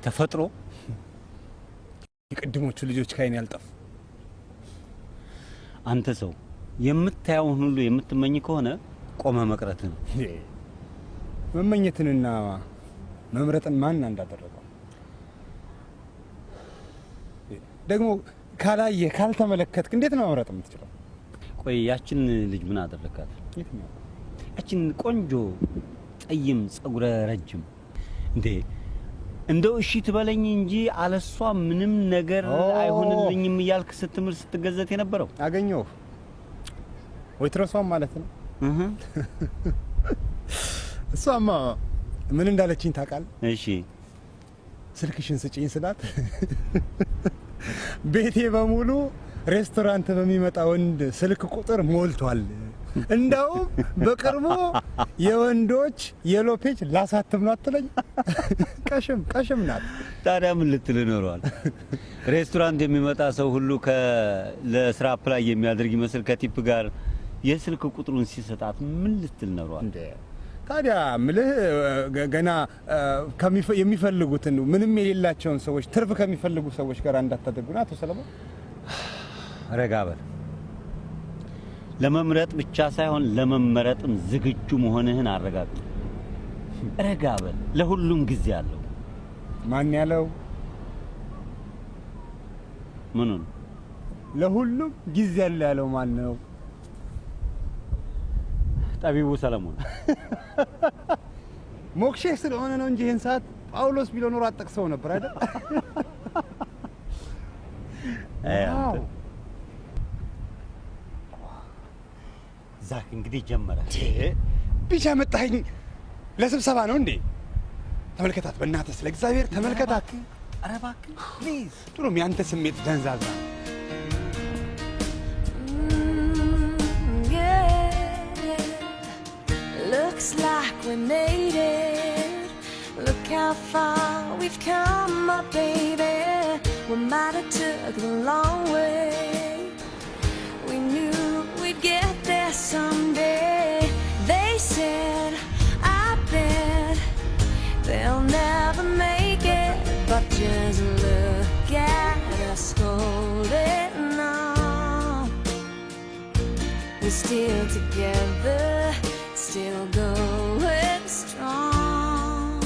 ተፈጥሮ የቀድሞቹ ልጆች ካይን ያልጠፉ አንተ ሰው የምታየውን ሁሉ የምትመኝ ከሆነ ቆመ መቅረት ነው። መመኘትንና መምረጥን ማን እንዳደረገው ደግሞ ካላየ ካልተመለከትክ እንዴት ነው መምረጥ የምትችለው? ቆይ ያችን ልጅ ምን አደረካት? የትኛው? ያችን ቆንጆ ጠይም ጸጉረ ረጅም እንዴ እንደው እሺ ትበለኝ እንጂ አለሷ ምንም ነገር አይሆንልኝም እያልክ ስትምር ስትገዘት የነበረው አገኘው ወይ ትረሷም ማለት ነው። እሷማ ምን እንዳለችኝ ታውቃለህ? እሺ ስልክሽን ስጪኝ ስላት ቤቴ በሙሉ ሬስቶራንት በሚመጣ ወንድ ስልክ ቁጥር ሞልቷል፣ እንደውም በቅርቡ የወንዶች የሎ ፔጅ ላሳትም ነው አትለኝ? ቀሽም ናት። ታዲያ ምን ልትል ኖሯል? ሬስቶራንት የሚመጣ ሰው ሁሉ ለስራ አፕላይ የሚያደርግ ይመስል ከቲፕ ጋር የስልክ ቁጥሩን ሲሰጣት ምን ልትል ኖሯል? ታዲያ ምልህ ገና የሚፈልጉትን ምንም የሌላቸውን ሰዎች ትርፍ ከሚፈልጉ ሰዎች ጋር እንዳታደርጉና አቶ ሰለሞን ረጋ በል። ለመምረጥ ብቻ ሳይሆን ለመመረጥም ዝግጁ መሆንህን አረጋግጥ። ረጋ በል። ለሁሉም ጊዜ አለው። ማን ያለው? ምኑን? ለሁሉም ጊዜ አለ ያለው ማን ነው? ጠቢቡ ሰለሞን። ሞክሼ ስለሆነ ነው እንጂ ይሄን ሰዓት ጳውሎስ ቢሎ ኖር አጠቅሰው ነበር አይደል? ዛክ እንግዲህ ጀመረ። ቢቻ መጣኝ ለስብሰባ ነው እንዴ? ተመልከታት፣ በእናትህ ስለ እግዚአብሔር ተመልከታት። ኧረ እባክህ ፕሊዝ። ጥሩም ያንተ ስሜት ደንዛዛ። Looks like we made it. Look how far we've come, my baby. We might have took the long way. We knew we'd get there someday. They said, I bet they'll never make it. But just look at us holding on. We're still together, still going strong.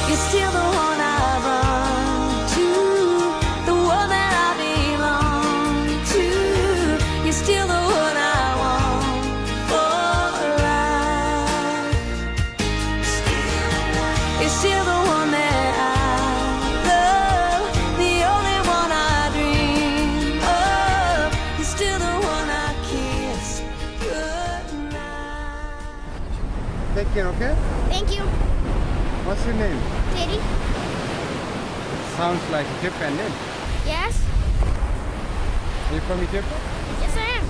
You're still the one I run to, the one that I belong to. You're still the one I want for life. You're still the one that I love, the only one I dream of. You're still the one I kiss goodnight. Take care, okay? Thank you. What's your name? Katie? Sounds like Ethiopian name. Yes? Are you from Ethiopia? Yes, I am.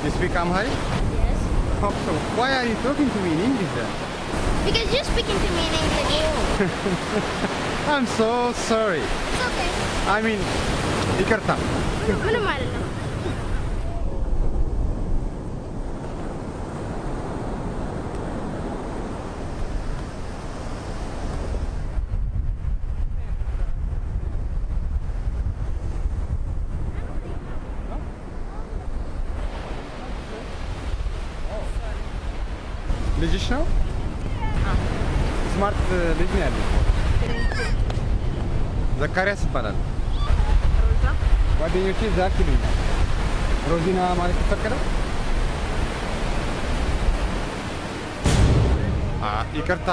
You speak Amharic? Yes. Oh, so why are you talking to me in English then? Because you're speaking to me in English. I'm so sorry. It's okay. I mean, ይቅርታ. ምንም አይደለም. ልጅሽ ነው? ስማርት ልጅ ነው ያለው። ዘካሪያስ ይባላል። ጓደኞቼ ዛክ ይሉኛል። ሮዚና ማለት ይፈቀዳል? ይቅርታ።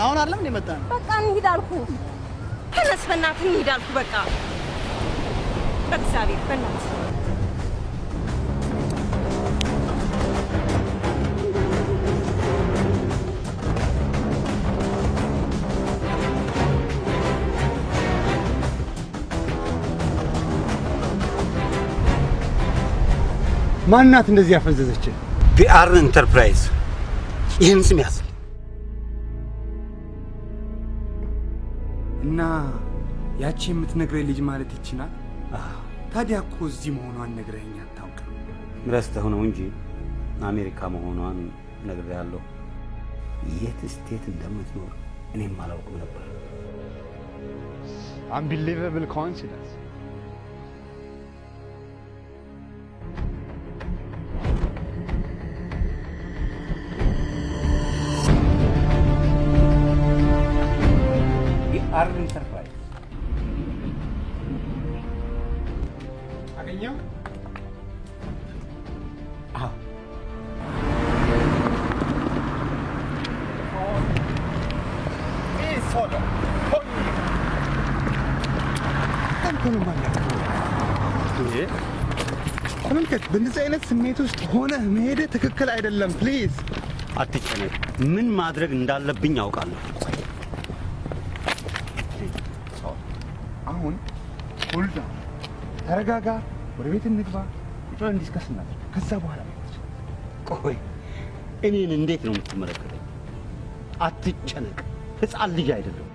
አሁን አይደለም እንደ መጣ ነው። በቃ እንሂድ አልኩህ። ተነስ በእናትህ እንሂድ አልኩህ። በቃ በእግዚአብሔር በእናትህ ማናት እንደዚህ ያፈዘዘች? ቢአር ኢንተርፕራይዝ ይህን ስም ያዝ። እና ያቺ የምትነግረኝ ልጅ ማለት ይችላል? ታዲያ እኮ እዚህ መሆኗን ነግረኸኝ አታውቅም። ረስተህ ነው እንጂ አሜሪካ መሆኗን ነግሬሃለሁ። የት ስቴት እንደምትኖር እኔም አላውቅም ነበር። Unbelievable coincidence. ቢአር ኢንተርፕራይዝ አገኘው? አዎ ተመልከት፣ በእንደዚህ አይነት ስሜት ውስጥ ሆነህ መሄድ ትክክል አይደለም። ፕሊዝ አትጨነቅ። ምን ማድረግ እንዳለብኝ አውቃለሁ። አሁን ሁልዳ ተረጋጋ፣ ወደ ቤት እንግባ፣ ቁጭ ዲስከስ እናድርግ። ከዛ በኋላ ቆይ እኔን እንዴት ነው የምትመለከተኝ? አትጨነቅ፣ ሕፃን ልጅ አይደለም።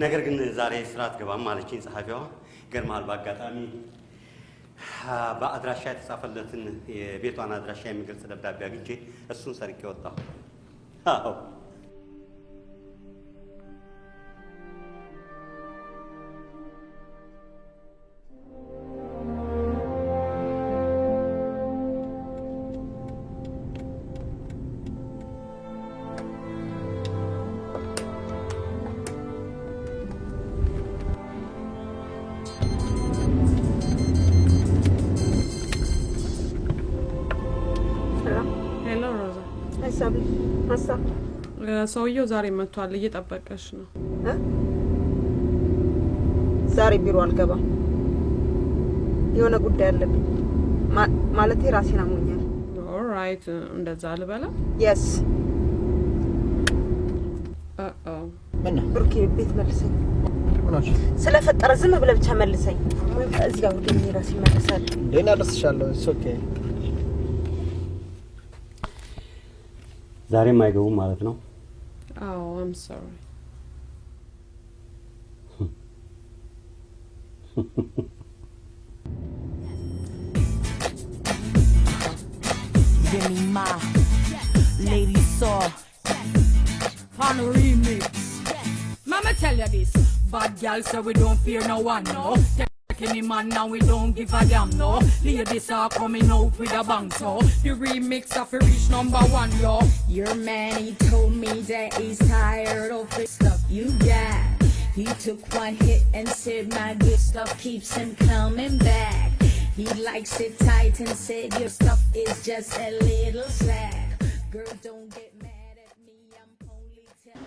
ነገር ግን ዛሬ ስራ አትገባም አለችኝ ጸሐፊዋ። ገርማል። በአጋጣሚ በአድራሻ የተጻፈለትን የቤቷን አድራሻ የሚገልጽ ደብዳቤ አግኝቼ እሱን ሰርቄ ወጣሁ። አዎ ሰውየው ዛሬ መጥቷል፣ እየጠበቀሽ ነው። ዛሬ ቢሮ አልገባም፣ የሆነ ጉዳይ አለብኝ። ማለቴ ራሴን አሞኛል። ኦልራይት፣ እንደዛ ልበላ? የስ ምን ብሩኬ፣ ቤት መልሰኝ። ስለፈጠረ ዝም ብለህ ብቻ መልሰኝ። እዚህ ጋር ወደ ራሴ መልሳል። ደህና ደርስሻለሁ። ኢትስ ኦኬ። ዛሬም አይገቡም ማለት ነው? አዎ፣ አም ሶሪ። Give me my lady saw on a remix. Mama tell you this, bad girl say we don't fear no one, no. Any man now we don't give a damn, no. Ladies are coming out with a bang, so the remix of reach #1, yo. Your man, he told me that he's tired of the stuff you got. He took one hit and said my good stuff keeps him coming back. He likes it tight and said your stuff is just a little slack. Girl, don't get mad at me, I'm only telling.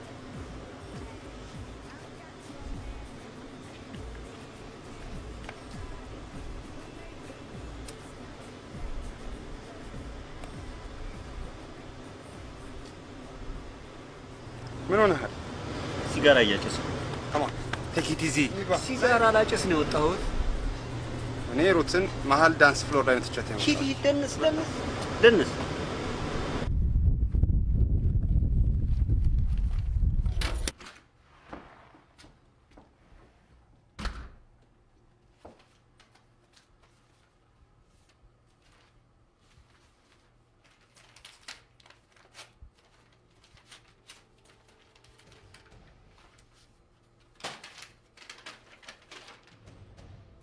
ምን ሆነሃል? ሲጋራ እያጨስኩ። ከማ ቴክ ኢት ኢዚ። ሲጋራ ላጨስ ነው የወጣሁት። እኔ ሩትን መሀል ዳንስ ፍሎር ላይ ትቻት ያለው ሂድ ደንስ ደንስ ደንስ።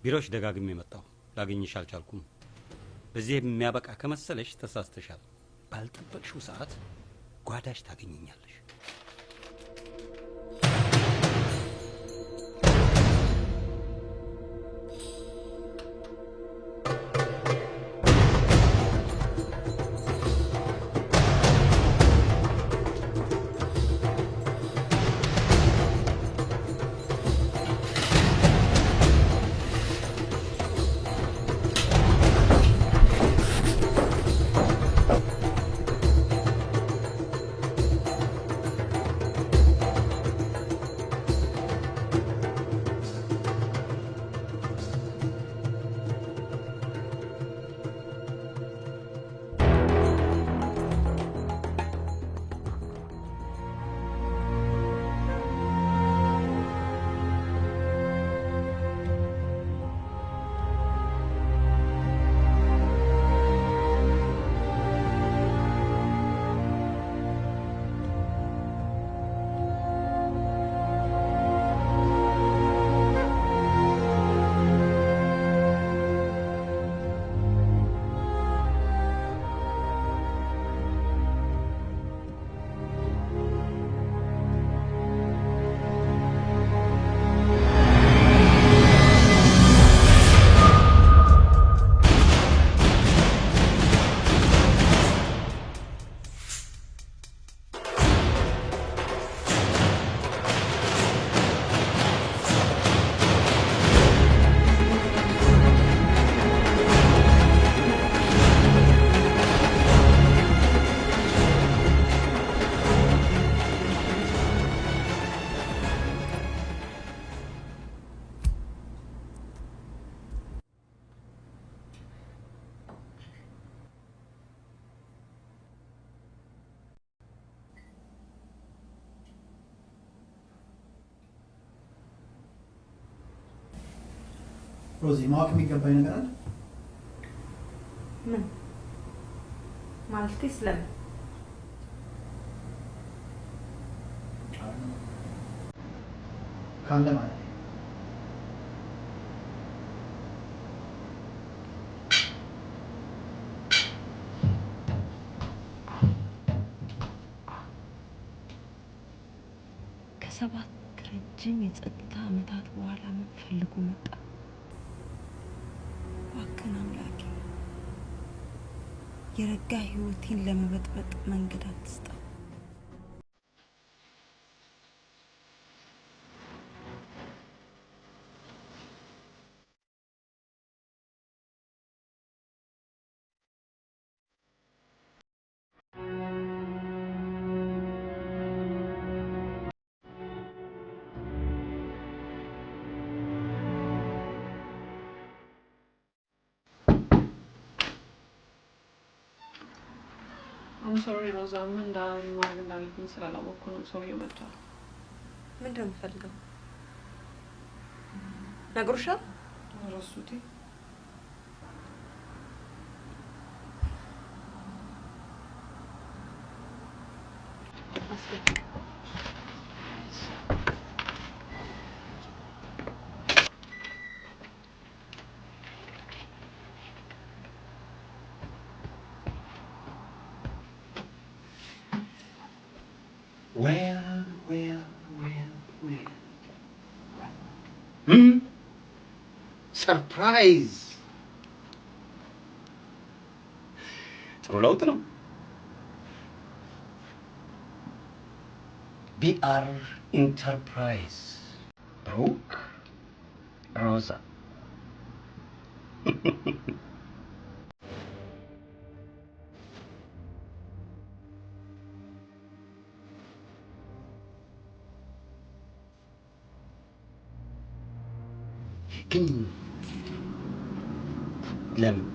ቢሮሽ ደጋግሜ መጣሁ፣ ላገኝሽ አልቻልኩም። በዚህ የሚያበቃ ከመሰለሽ ተሳስተሻል። ባልጠበቅሽው ሰዓት ጓዳሽ ታገኘኛለሽ። ሮዚ ማወቅ የሚገባኝ ነገር አለ? ምን ማለት ስለምን? ካለ ማለት ከሰባት ረጅም የጸጥታ ዓመታት በኋላ ምን ፈልጎ መጣ? እባክህን አምላኬ የረጋ ህይወቴን ለመበጥበጥ መንገድ አትስጠው። I'm sorry ሮዛ ምን እንዳማርግ እንዳለብኝ ስላላወቅኩ ነው ሰውዬው መጥቷል። ምንድን ነው የምፈልገው? ነግሮሻል? ረሱቴ Well. Surprise! ጥሩ ለውጥ ነው። BR Enterprise ብሩክ ሮዛ ግን ለምን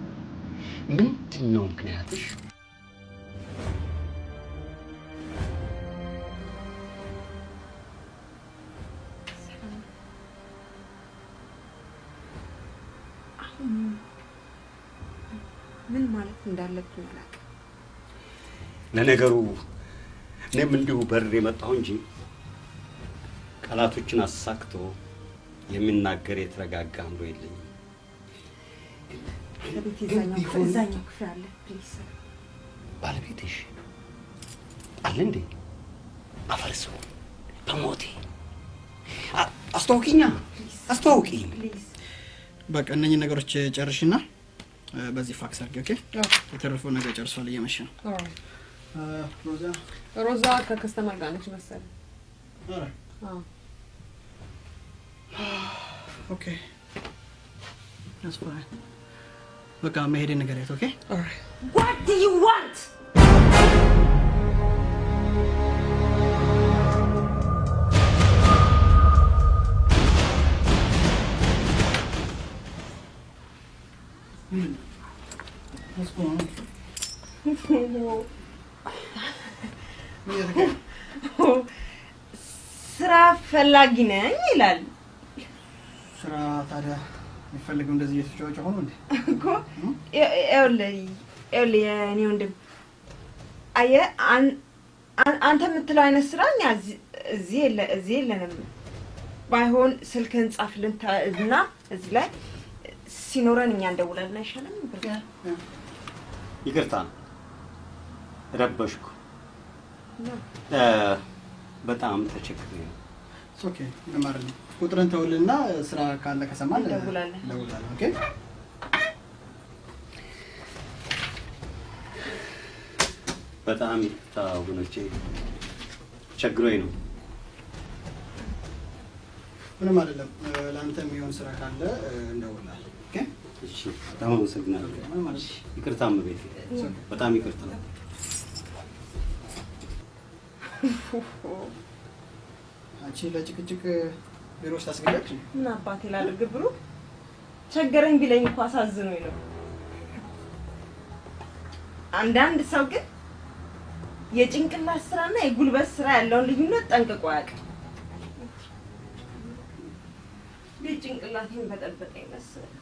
ምንድን ነው ምክንያትሽ? ምን ማለት እንዳለብኝ አላውቅም። ለነገሩ እኔም እንዲሁ በር የመጣሁ እንጂ ቃላቶችን አሳክቶ የሚናገር የተረጋጋ አእምሮ የለኝም። እዛኛው ክፍል አለ ፕሊዝ። ባለቤትሽ አለ እንዴ? አፈርሰው በሞቴ አስተዋውቂኛ፣ አስተዋውቂኝ ፕሊዝ። በቃ እነኚህ ነገሮች ጨርሽና በዚህ ፋክስ አድርጊ። ኦኬ? የተረፈው ነገር ጨርሷል፣ እየመሸ ነው። ሮዛ ከከስተመር ጋር ነች መሰለኝ። ኦኬ that's fine። በቃ መሄድ ንገሪያት። ኦኬ alright what do you want? what's going on? ስራ ፈላጊ ነኝ ይላል። ስራ ታዲያ የሚፈልገው እንደዚህ እየተጫወጨ ሆኖ እንዴ? እኮ ኤውሌ የኔ ወንድም አየህ፣ አንተ የምትለው አይነት ስራ እኛ እዚህ የለንም። ባይሆን ስልክህን ጻፍልን እና እዚህ ላይ ሲኖረን እኛ እንደውላለን አይሻልም? ይቅርታ ረበሽኩ። በጣም ተቸግሬ ነው። ኦኬ ለማረኝ ቁጥርን ተውልና ስራ ካለ ከሰማን እንደውላለን። ኦኬ በጣም ይቅርታ ወገኖቼ፣ ቸግሮኝ ነው። ምንም አይደለም። ለአንተ የሚሆን ስራ ካለ እንደውላለን። ኦኬ እሺ፣ በጣም አመሰግናለሁ። ይቅርታ እመቤቴ፣ በጣም ይቅርታ። አንቺ ለጭቅጭቅ ቢሮ ውስጥ ታስገባች? ምን አባቴ ላድርግ ብሩ ቸገረኝ ቢለኝ እኮ አሳዝኖኝ ነው። አንዳንድ ሰው ግን የጭንቅላት ስራና የጉልበት ስራ ያለውን ልዩነት ጠንቅቆ ያውቃል። ጭንቅላቴን በጠበጠኝ መሰለኝ።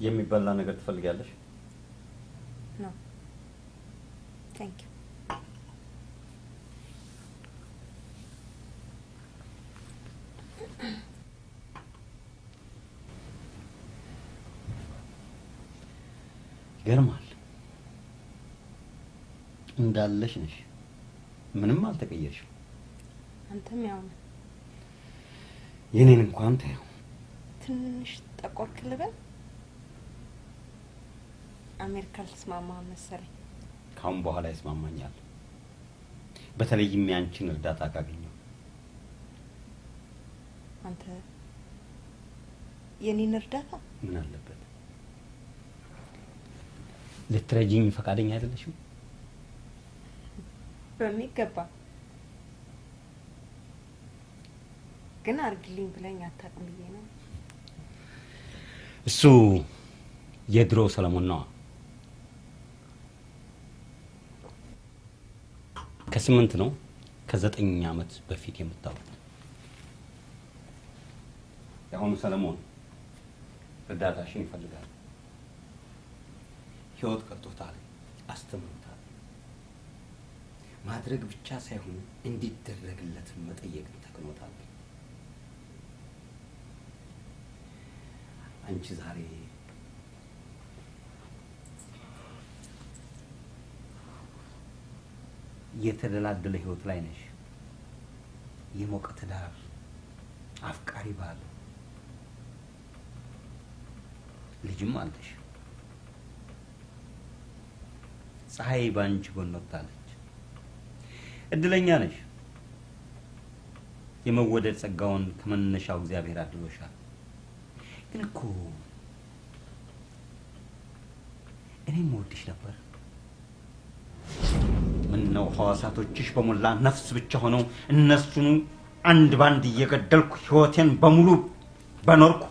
የሚበላ ነገር ትፈልጋለሽ? No. Thank you. ይገርማል። እንዳለሽ ነሽ። ምንም አልተቀየርሽም። አንተም ያው ነህ። የኔን እንኳን ታየው። ትንሽ ጠቆርክ ልበል? አሜሪካ ልትስማማ መሰለኝ። ካሁን በኋላ ይስማማኛል። በተለይም ያንቺን እርዳታ ካገኘው። አንተ የኔን እርዳታ ምን አለበት? ልትረጂኝ ፈቃደኛ አይደለሽም? በሚገባ ግን አርግልኝ ብለኝ አታውቅም ብዬ ነው። እሱ የድሮ ሰለሞን ነው። ከ8 ነው ከ9 ዓመት በፊት የምታውቁት። የአሁኑ ሰለሞን እርዳታሽን ይፈልጋል። ህይወት ቀርቶታል፣ አስተምሮታል። ማድረግ ብቻ ሳይሆን እንዲደረግለት መጠየቅ ተክኖታል። አንቺ ዛሬ የተደላደለ ህይወት ላይ ነሽ። የሞቀ ትዳር፣ አፍቃሪ ባል፣ ልጅም አለሽ። ፀሐይ ባንቺ ጎን ወጥታለች። እድለኛ ነሽ። የመወደድ ጸጋውን ከመነሻው እግዚአብሔር አድሎሻል። ግን እኮ እኔም ወድሽ ነበር። ምን ነው ሐዋሳቶችሽ በሞላ ነፍስ ብቻ ሆነው እነሱን አንድ ባንድ እየገደልኩ ህይወቴን በሙሉ በኖርኩ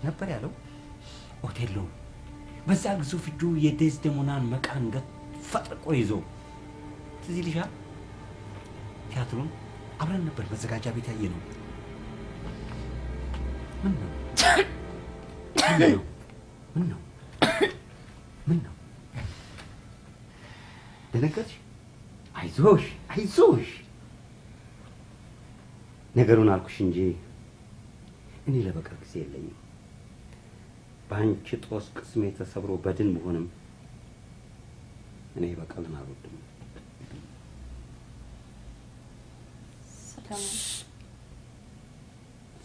ነበር ያለው ኦቴሎ። በዛ ግዙፍ እጁ የዴዝዴሞናን መቃንገት ፈጥቆ ይዞ ትዝ ይልሻል? ቲያትሩን አብረን ነበር መዘጋጃ ቤት ያየነው። ምን ነው ምን ነው ምን ነው ደነገጥሽ? አይዞሽ አይዞሽ። ነገሩን አልኩሽ እንጂ እኔ ለበቀል ጊዜ የለኝም። በአንቺ ጦስ ቅስሜ ተሰብሮ በድን መሆንም እኔ በቀልን አልወድም።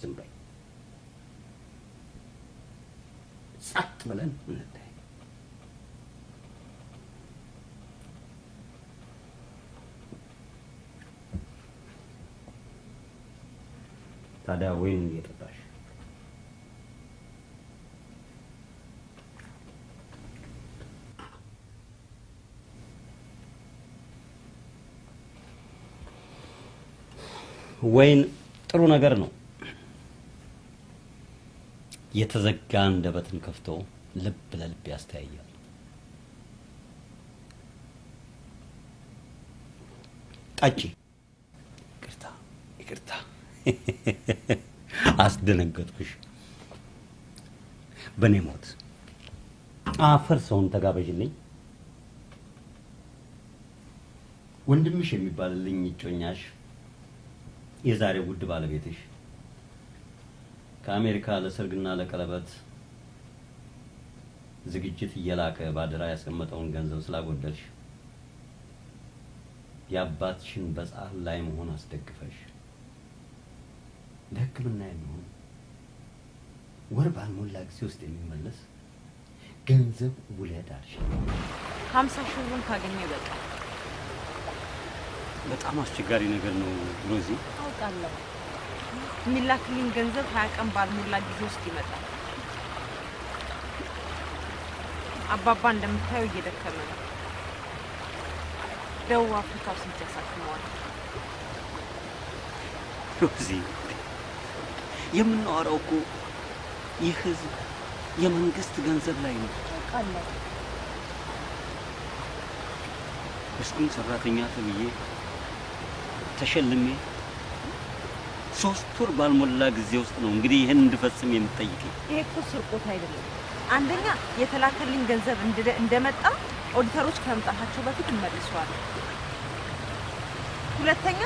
ዝም በይ። ጸጥ ብለን እንታይ ታዲያ ወይን እየጠጣሽ ወይን ጥሩ ነገር ነው። የተዘጋ አንደበትን ከፍቶ ልብ ለልብ ያስተያያል። ጠጪ። ይቅርታ ይቅርታ፣ አስደነገጥኩሽ። በኔ ሞት አፈር ሰውን ተጋበዥልኝ። ወንድምሽ የሚባልልኝ እጮኛሽ፣ የዛሬ ውድ ባለቤትሽ ከአሜሪካ ለሰርግና ለቀለበት ዝግጅት እየላከ ባደራ ያስቀመጠውን ገንዘብ ስላጎደልሽ የአባትሽን በጻፍ ላይ መሆን አስደግፈሽ ለሕክምና የሚሆን ወር ባልሞላ ጊዜ ውስጥ የሚመለስ ገንዘብ ውለድ አልሽ። 50 ሺህ ብር ካገኘ በቃ በጣም አስቸጋሪ ነገር ነው ሮዚ። አውቃለሁ። የሚላክልኝ ገንዘብ 20 ቀን ባልሞላ ጊዜ ውስጥ ይመጣል። አባባ እንደምታየው እየደከመ ነው። ደቡብ አፍሪካ ውስጥ ያሳክመዋል። ሮዚ የምናወራው እኮ የህዝብ የመንግስት ገንዘብ ላይ ነው። አውቃለሁ። ምስኪን ሰራተኛ ተብዬ ተሸልሜ 3 ወር ባልሞላ ጊዜ ውስጥ ነው እንግዲህ ይሄን እንድፈጽም የምትጠይቀኝ። ይሄ እኮ ስርቆት አይደለም። አንደኛ የተላከልኝ ገንዘብ እንደመጣ ኦዲተሮች ከመምጣታቸው በፊት እንመልሰዋለን። ሁለተኛ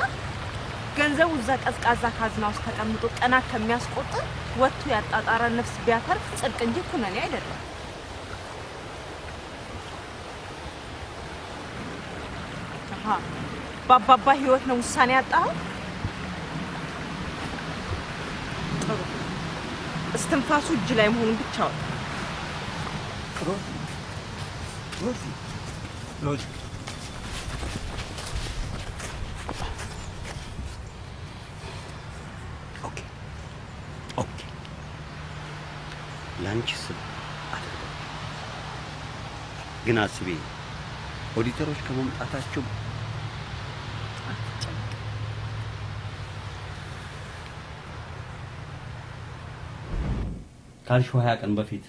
ገንዘቡ እዛ ቀዝቃዛ ካዝና ውስጥ ተቀምጦ ቀናት ከሚያስቆጥር ወጥቶ ያጣጣረ ነፍስ ቢያተርፍ ጽድቅ እንጂ ኩነኔ አይደለም። በአባባ ህይወት ነው ውሳኔ ያጣኸው? ጥሩ። እስትንፋሱ እጅ ላይ መሆኑን ብቻ ወጣ። ሮዚ ኦኬ ላንቺ ስል አደረገው። ግን አስቤ ኦዲተሮች ከመምጣታቸው ካልሽው 20 ቀን በፊት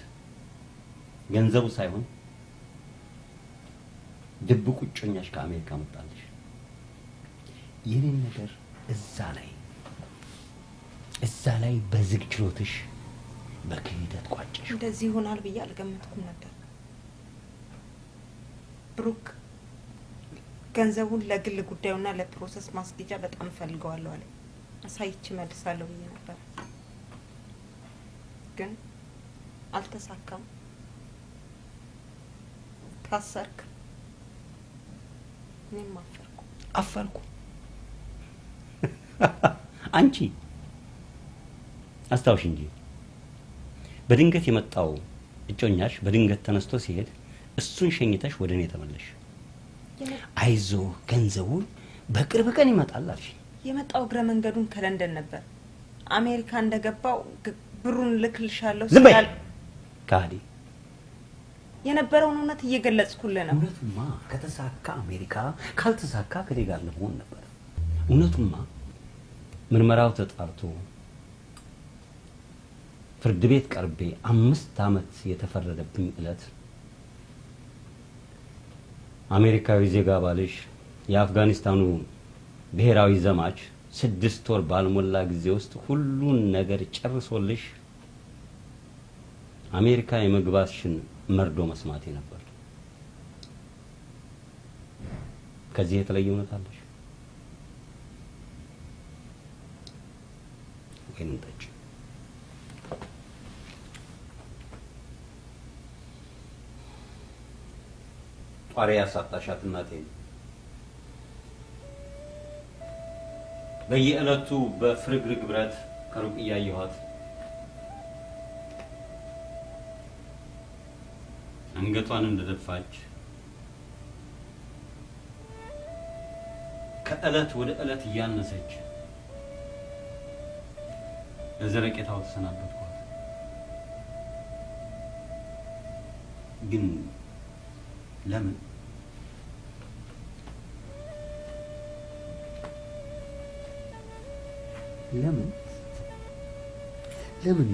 ገንዘቡ ሳይሆን ድብቁ ጮኛሽ ከአሜሪካ መጣልሽ። የኔን ነገር እዛ ላይ በዝግ ችሎትሽ በክህደት ቋጨሽ። እንደዚህ ይሆናል ብዬ አልገመትኩም ነበር። ብሩክ ገንዘቡን ለግል ጉዳዩና ለፕሮሰስ ማስጌጃ በጣም ፈልገዋለሁ አለ። አሳይቼ መልሳለሁ ብዬ ነበር፣ ግን አልተሳካም። ታሰርክ። እኔም አፈርኩ። አንቺ አስታውሽ እንጂ በድንገት የመጣው እጮኛሽ በድንገት ተነስቶ ሲሄድ እሱን ሸኝተሽ ወደ እኔ ተመለሽ። አይዞ ገንዘቡ በቅርብ ቀን ይመጣል አልሽ። የመጣው እግረ መንገዱን ከለንደን ነበር። አሜሪካ እንደገባው ብሩን ልክልሻለሁ ዝም በይ ካዲ። የነበረውን እውነት እየገለጽኩልህ ነው። እውነቱማ ከተሳካ አሜሪካ፣ ካልተሳካ ከኔ ጋር ለመሆን ነበር። እውነቱማ ምርመራው ተጣርቶ ፍርድ ቤት ቀርቤ 5 ዓመት የተፈረደብኝ ዕለት አሜሪካዊ ዜጋ ባልሽ የአፍጋኒስታኑ ብሔራዊ ዘማች 6 ወር ባልሞላ ጊዜ ውስጥ ሁሉን ነገር ጨርሶልሽ አሜሪካ የመግባትሽን መርዶ መስማቴ ነበር። ከዚህ የተለየ እውነት አለሽ? ወይንም ጠጪ። ጧሪ ያሳጣሻት እናቴ በየዕለቱ በፍርግርግ ብረት ከሩቅ እያየኋት አንገቷን እንደደፋች ከዕለት ወደ ዕለት እያነሰች ለዘለቄታው ተሰናበትኳት። ግን ለምን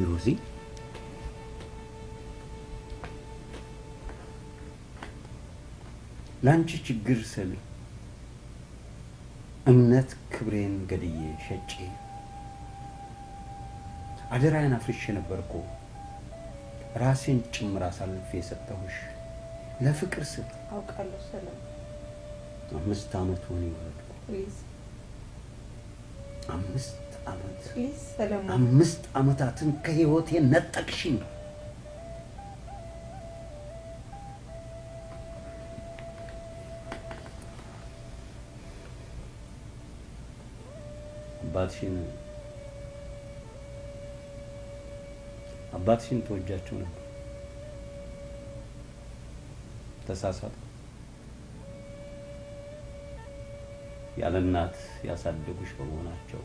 ሮዚ? ላንቺ ችግር ስል እምነት ክብሬን ገድዬ ሸጬ አደራዬን አፍርሼ ነበርኩ። ራሴን ጭምር አሳልፌ የሰጠሁሽ ለፍቅር ስል። አውቃለሁ ሰላም። 5 ዓመት ሆነ ይወለድኩ። ፕሊዝ 5 ዓመት ፕሊዝ ሰላም። 5 ዓመታትን ከህይወቴ ነጠቅሽኝ። አባትሽን ተወጃቸው ነበር። ተሳሳቱ። ያለ እናት ያሳደጉሽ በመሆናቸው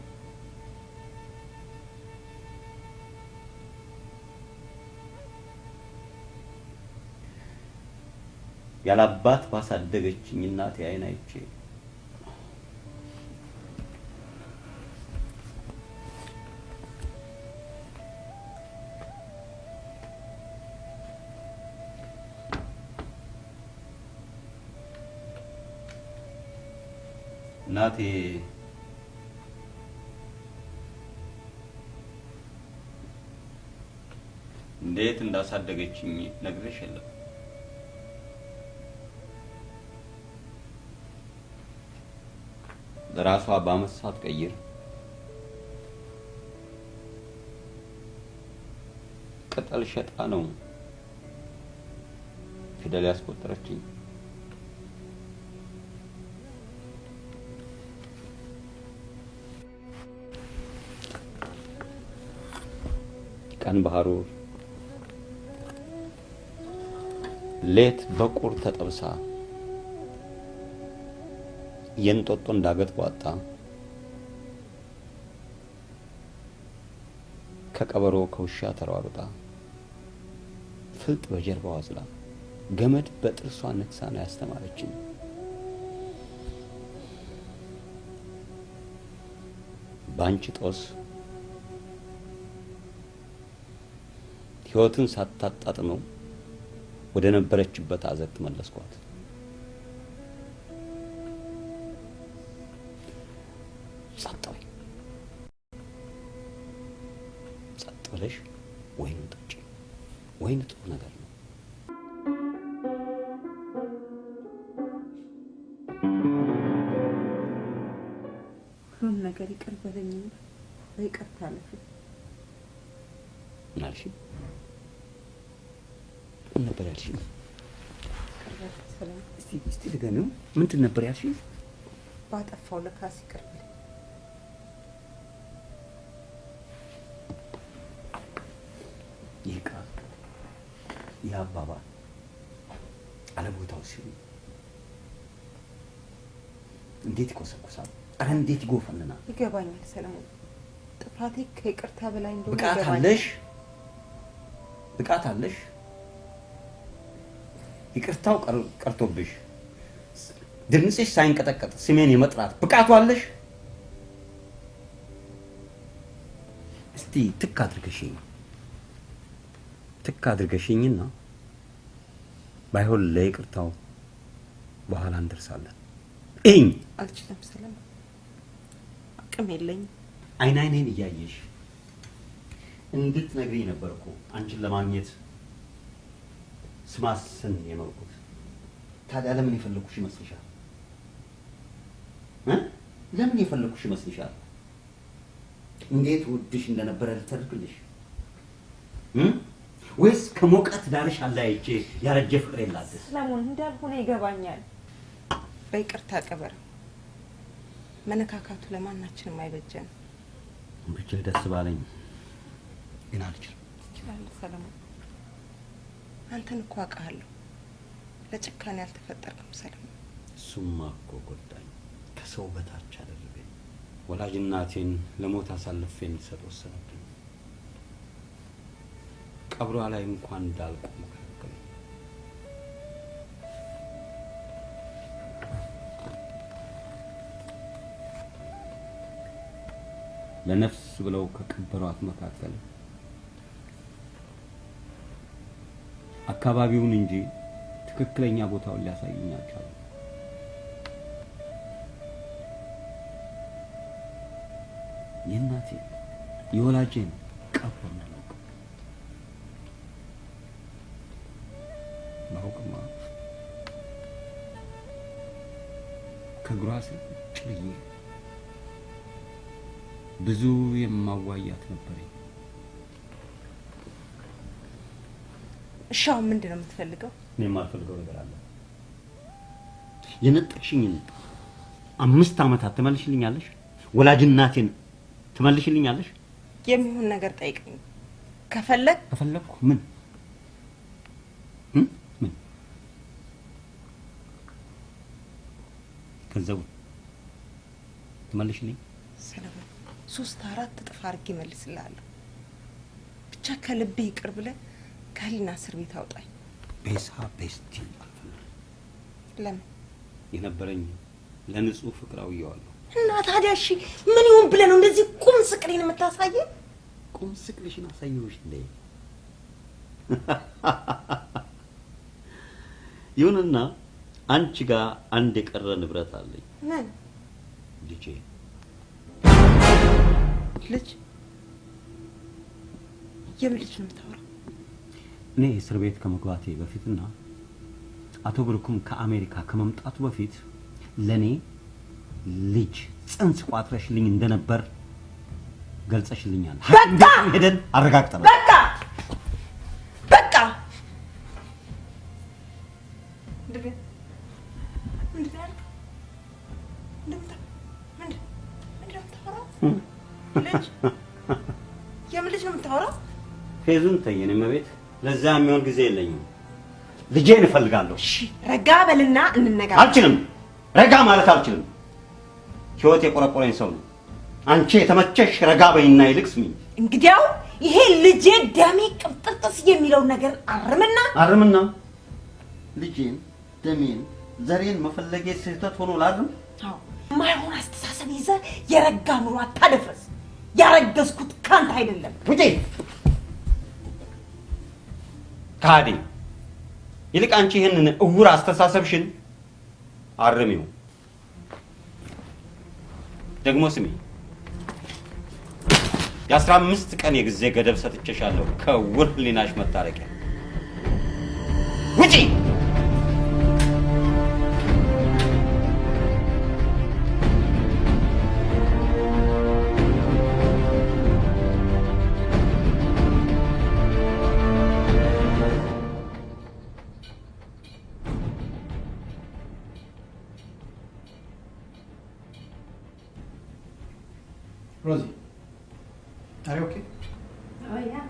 ያለ አባት ባሳደገችኝ እናቴ አይን አይቼ እናቴ እንዴት እንዳሳደገችኝ ነግሬሽ የለም። ለራሷ በአመት ሳትቀይር ቅጠል ሸጣ ነው ፊደል ያስቆጠረችኝ። ቀን በሐሩር ሌት በቁር ተጠብሳ የንጦጦ እንዳገት ቧጣ ከቀበሮ ከውሻ ተሯሩጣ ፍልጥ በጀርባዋ አዝላ ገመድ በጥርሷ ነክሳ ነው ያስተማረችኝ። ባንቺ ጦስ ሕይወትን ሳታጣጥመው ወደ ነበረችበት አዘቅት መለስኳት። ጸጥ ብለሽ ወይን ጠጪ። ወይን ጥሩ ነገር ነው። ሁሉም ነገር ይቅር በለኝ፣ በይቅርታ አለፍ። ምን አልሽኝ? ምን ነበር ያልሽኝ? እስቲ ልገነው። ምንድን ነበር ያልሽኝ? ባጠፋው ለካስ ይቅር በለኝ። ይህ ቃል ይህ አባባል አለቦታው ሲሉ እንዴት ይቆሰቁሳል! ኧረ እንዴት ይጎፈንናል! ይገባኛል ሰለሞን፣ ጥፋቴ ከይቅርታ በላይ እንደሆነ ብቃት አለሽ። ይቅርታው ቀርቶብሽ ድምፅሽ ሳይንቀጠቀጥ ስሜን የመጥራት ብቃቱ አለሽ። እስቲ ትክ አድርገሽኝና ባይሆን ለይቅርታው በኋላ እንደርሳለን። አልችልም ሰለሞን፣ አቅም የለኝም። አይኔን እያየሽ እንድትነግሪኝ ነበር እኮ አንቺን ለማግኘት ስማስን የኖርኩት። ታዲያ ለምን የፈለኩሽ ይመስልሻል? ለምን የፈለኩሽ ይመስልሻል? እንዴት ውድሽ እንደነበረ ልተርክልሽ? ወይስ ከሞቀት ዳርሽ አላይቼ ያረጀ ፍቅር የላድስ? ሰለሞን እንዳልሆነ ይገባኛል። በይቅርታ ቀበር መነካካቱ ለማናችንም አይበጀን። ብቻ ደስ ባለኝ ግን አልችልም። ይችላል ሰለሞን፣ አንተን እኮ አውቃለሁ። ለጭካኔ ያልተፈጠርክም ሰለሞን። እሱማ እኮ ጎዳኝ፣ ከሰው በታች አደረገኝ። ወላጅ እናቴን ለሞት አሳልፌ እንድሰጥ ወሰነብኝ። ቀብሯ ላይ እንኳን እንዳልቆም ከለከለኝ። ለነፍስ ብለው ከቀበሯት መካከል አካባቢውን እንጂ ትክክለኛ ቦታውን ሊያሳዩኝ አልቻሉም። የእናቴ የወላጄን ቀብር ነው ባውቅማ ከእግሯ ስር ቁጭ ብዬ ብዙ የማዋያት ነበረኝ። እሺ አሁን ምንድን ነው የምትፈልገው? እኔ የማልፈልገው ነገር አለ። የነጠቅሽኝን 5 ዓመታት ትመልሽልኛለሽ? ወላጅ እናቴን ትመልሽልኛለሽ? የሚሆን ነገር ጠይቀኝ። ከፈለኩ ምን ገንዘቡ ትመልሽልኝ? ሰለሞን 3-4 እጥፍ አድርጌ እመልስልሃለሁ። ብቻ ከልቤ ይቅር ብለህ ከህሊና እስር ቤት አውጣኝ። ቤሳ ቤስቲ ለምን የነበረኝ ለንጹህ ፍቅር አውየዋለሁ። እና ታዲያ እሺ ምን ይሁን ብለህ ነው እንደዚህ ቁም ስቅሌን የምታሳየኝ? ቁም ስቅልሽን አሳየሁሽ እንዴ? ይሁንና አንቺ ጋር አንድ የቀረ ንብረት አለኝ። ምን? ልጄ። ልጅ? የምን ልጅ ነው የምታወራው? እኔ እስር ቤት ከመግባቴ በፊትና አቶ ብሩክም ከአሜሪካ ከመምጣቱ በፊት ለኔ ልጅ ጽንስ ቋጥረሽልኝ እንደነበር ገልጸሽልኛል። በቃ ሄደን አረጋግጠናል። በቃ የምን ልጅ ነው የምታወራው? ፌዙን ተየኔ መቤት ለዛ የሚሆን ጊዜ የለኝም። ልጄን እፈልጋለሁ። እሺ ረጋ በልና እንነጋገር። አልችልም። ረጋ ማለት አልችልም። ህይወት የቆረቆረኝ ሰው ነው። አንቺ የተመቸሽ ረጋ በይና ይልቅ ስሚኝ። እንግዲያው ይሄ ልጄ ደሜ ቅብጥርጥስ የሚለው ነገር አርምና ልጄን ደሜን ዘሬን መፈለጌ ስህተት ሆኖ ላርም? አዎ ማይሆን አስተሳሰብ ይዘህ የረጋ ኑሮ አታደፍርስ። ያረገዝኩት ካንተ አይደለም። ውጪ ካዲ። ይልቅ አንቺ ይህንን እውር አስተሳሰብሽን አርሚው። ደግሞ ስሚ፣ የ15 ቀን የጊዜ ገደብ ሰጥቼሻለሁ ከውር ህሊናሽ መታረቂያ። ውጪ! Rosie, are you okay? Oh yeah.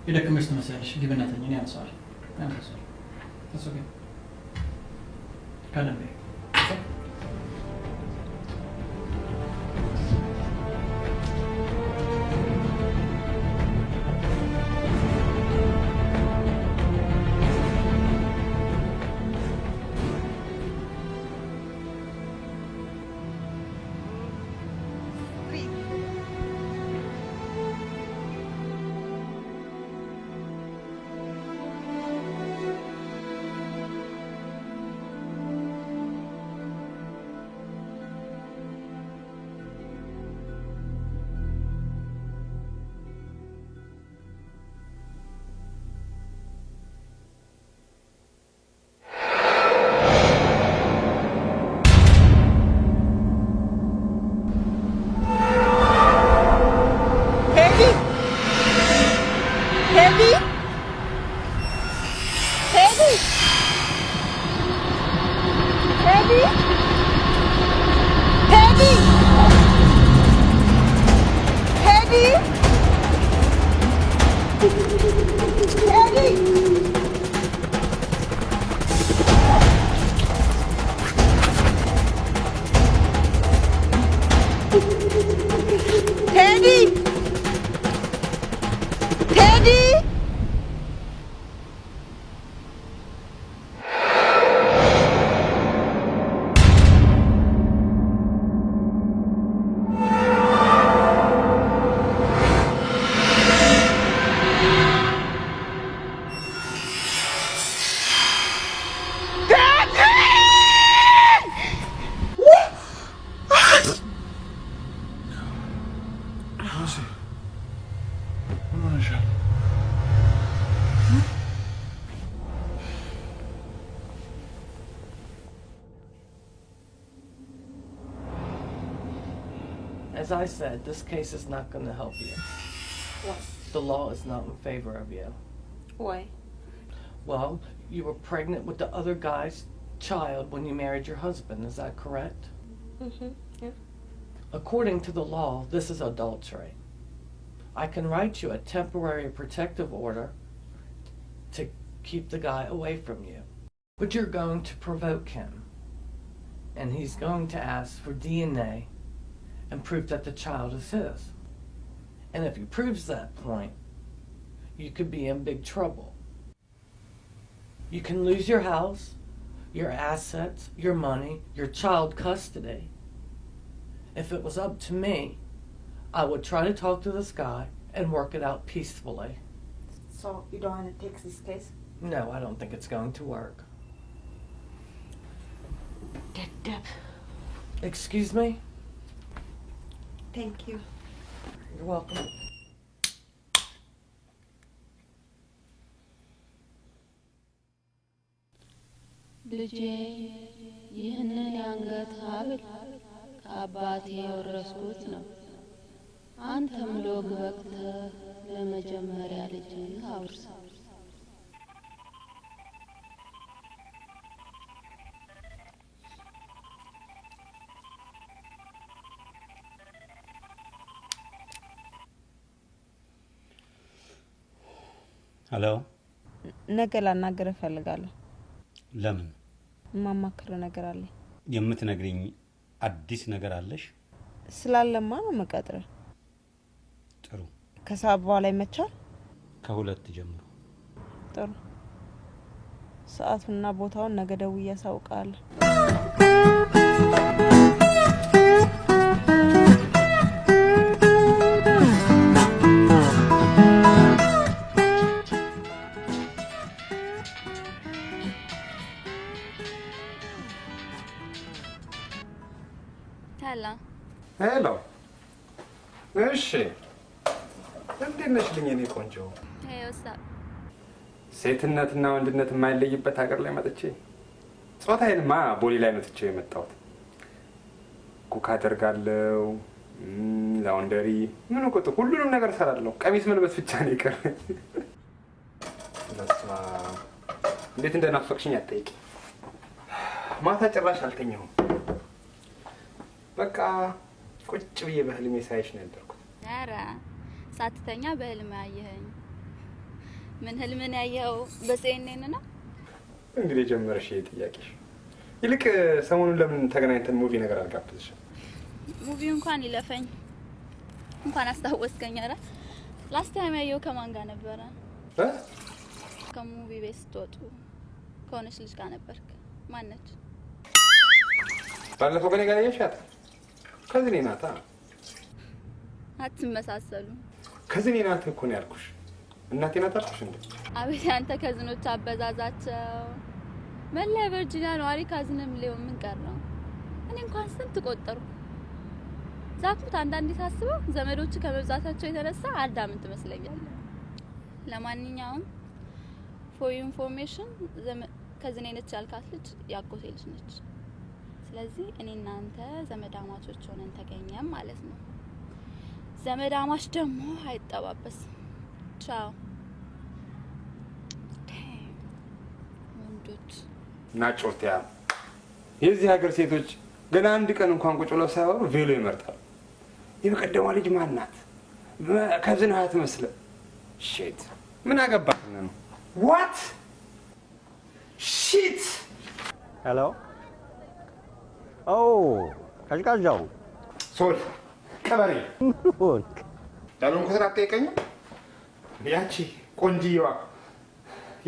የደከመሽ ትመስያለሽ። ግቢና ተኝ። እኔ ያንሳዋል። That's okay. ካለኝ As I said, this case is not going to help you. Why? The law is not in favor of you. Why? Well, you were pregnant with the other guy's child when you married your husband, is that correct? Yeah. According to the law, this is adultery. I can write you a temporary protective order to keep the guy away from you. But you're going to provoke him. And he's going to ask for DNA and prove that the child is his. And if he proves that point, you could be in big trouble. You can lose your house, your assets, your money, your child custody. If it was up to me, I would try to talk to this guy and work it out peacefully. So you don't want to take this case? No, I don't think it's going to work. Deb. Excuse me? Thank you. You're welcome. ልጄ ይህንን የአንገት ሐብል ከአባቴ የወረስኩት ነው። አንተም ሎግ በቅተህ ለመጀመሪያ ልጅህ አውርሰው። ሄሎ። ነገ ላናግርህ እፈልጋለሁ። ለምን? ማማክር ነገር አለኝ። የምትነግሪኝ አዲስ ነገር አለሽ? ስላለማ ነው መቀጥረህ። ጥሩ። ከሰዓት በኋላ ይመቻል? ከሁለት ጀምሮ። ጥሩ። ሰዓቱንና ቦታውን ነገ ደውዬ አሳውቃለሁ። ሄሎ። እሺ፣ እንዴት ነሽ ልኝ እኔ ቆንጆ? ሴትነትና ወንድነት የማይለይበት ሀገር ላይ መጥቼ ጾታዬንማ ቦሌ ላይ ነው ትቼው የመጣሁት። ኩክ አደርጋለሁ፣ ላውንደሪ፣ ምን ቁጥ ሁሉንም ነገር እሰራለሁ። ቀሚስ መልበስ ብቻ ነው የቀረኝ። ለስማ እንዴት እንደናፈቅሽኝ አትጠይቂ። ማታ ጭራሽ አልተኛሁም። በቃ ቁጭ ብዬ በህልሜ ሳይሽ ነው ያደርኩት። ኧረ ሳትተኛ በህልም ያየኸኝ? ምን ህልምን ያየኸው? በሴኔን ነው እንግዲህ ጀመርሽ ይሄ ጥያቄሽ። ይልቅ ሰሞኑን ለምን ተገናኝተን ሙቪ ነገር አልጋብዝሽም? ሙቪ እንኳን ይለፈኝ፣ እንኳን አስታወስከኝ። ኧረ ላስት ታይም ያየኸው ከማን ጋር ነበረ? ከሙቪ ቤት ስትወጡ ከሆነች ልጅ ጋር ነበርክ። ማን ነች? ባለፈው ከኔ ጋር ያየሻት ከዝኔ ናታ። አትመሳሰሉ። ከዝኔ ናት እኮ ነው ያልኩሽ። እናቴ ናት አልኩሽ እንዴ? አቤት አንተ ከዝኖች አበዛዛቸው። መላ ቨርጂኒያ ነዋሪ ካዝንም ሊሆን ምን ቀረው? እኔ እንኳን ስንት ቆጠርኩ። ዛኩት አንዳንዴ ሳስበው ዘመዶች ከመብዛታቸው የተነሳ አዳምን ትመስለኛለህ። ለማንኛውም ፎር ኢንፎርሜሽን ከዝኔ ነች ያልካት ልጅ ያጎቴ ልጅ ነች። ስለዚህ እኔ እናንተ ዘመዳማቾች ሆነን ተገኘም ማለት ነው። ዘመዳማች ደግሞ አይጠባበስም። ቻው። ወንዶች ናጮቲያ የዚህ ሀገር ሴቶች ገና አንድ ቀን እንኳን ቁጭ ብለው ሳይወሩ ቬሎ ይመርጣሉ። የበቀደሟ ልጅ ማን ናት? ከዝን ሀያት መስለ ሺት ምን አገባት ነው? ዋት ሺት። ሄሎ። ኦ ቀዝቃዛው ሶል ቀበሬ ዳሉን ኩትራ አትጠይቀኝም? ያቺ ቆንጂዋ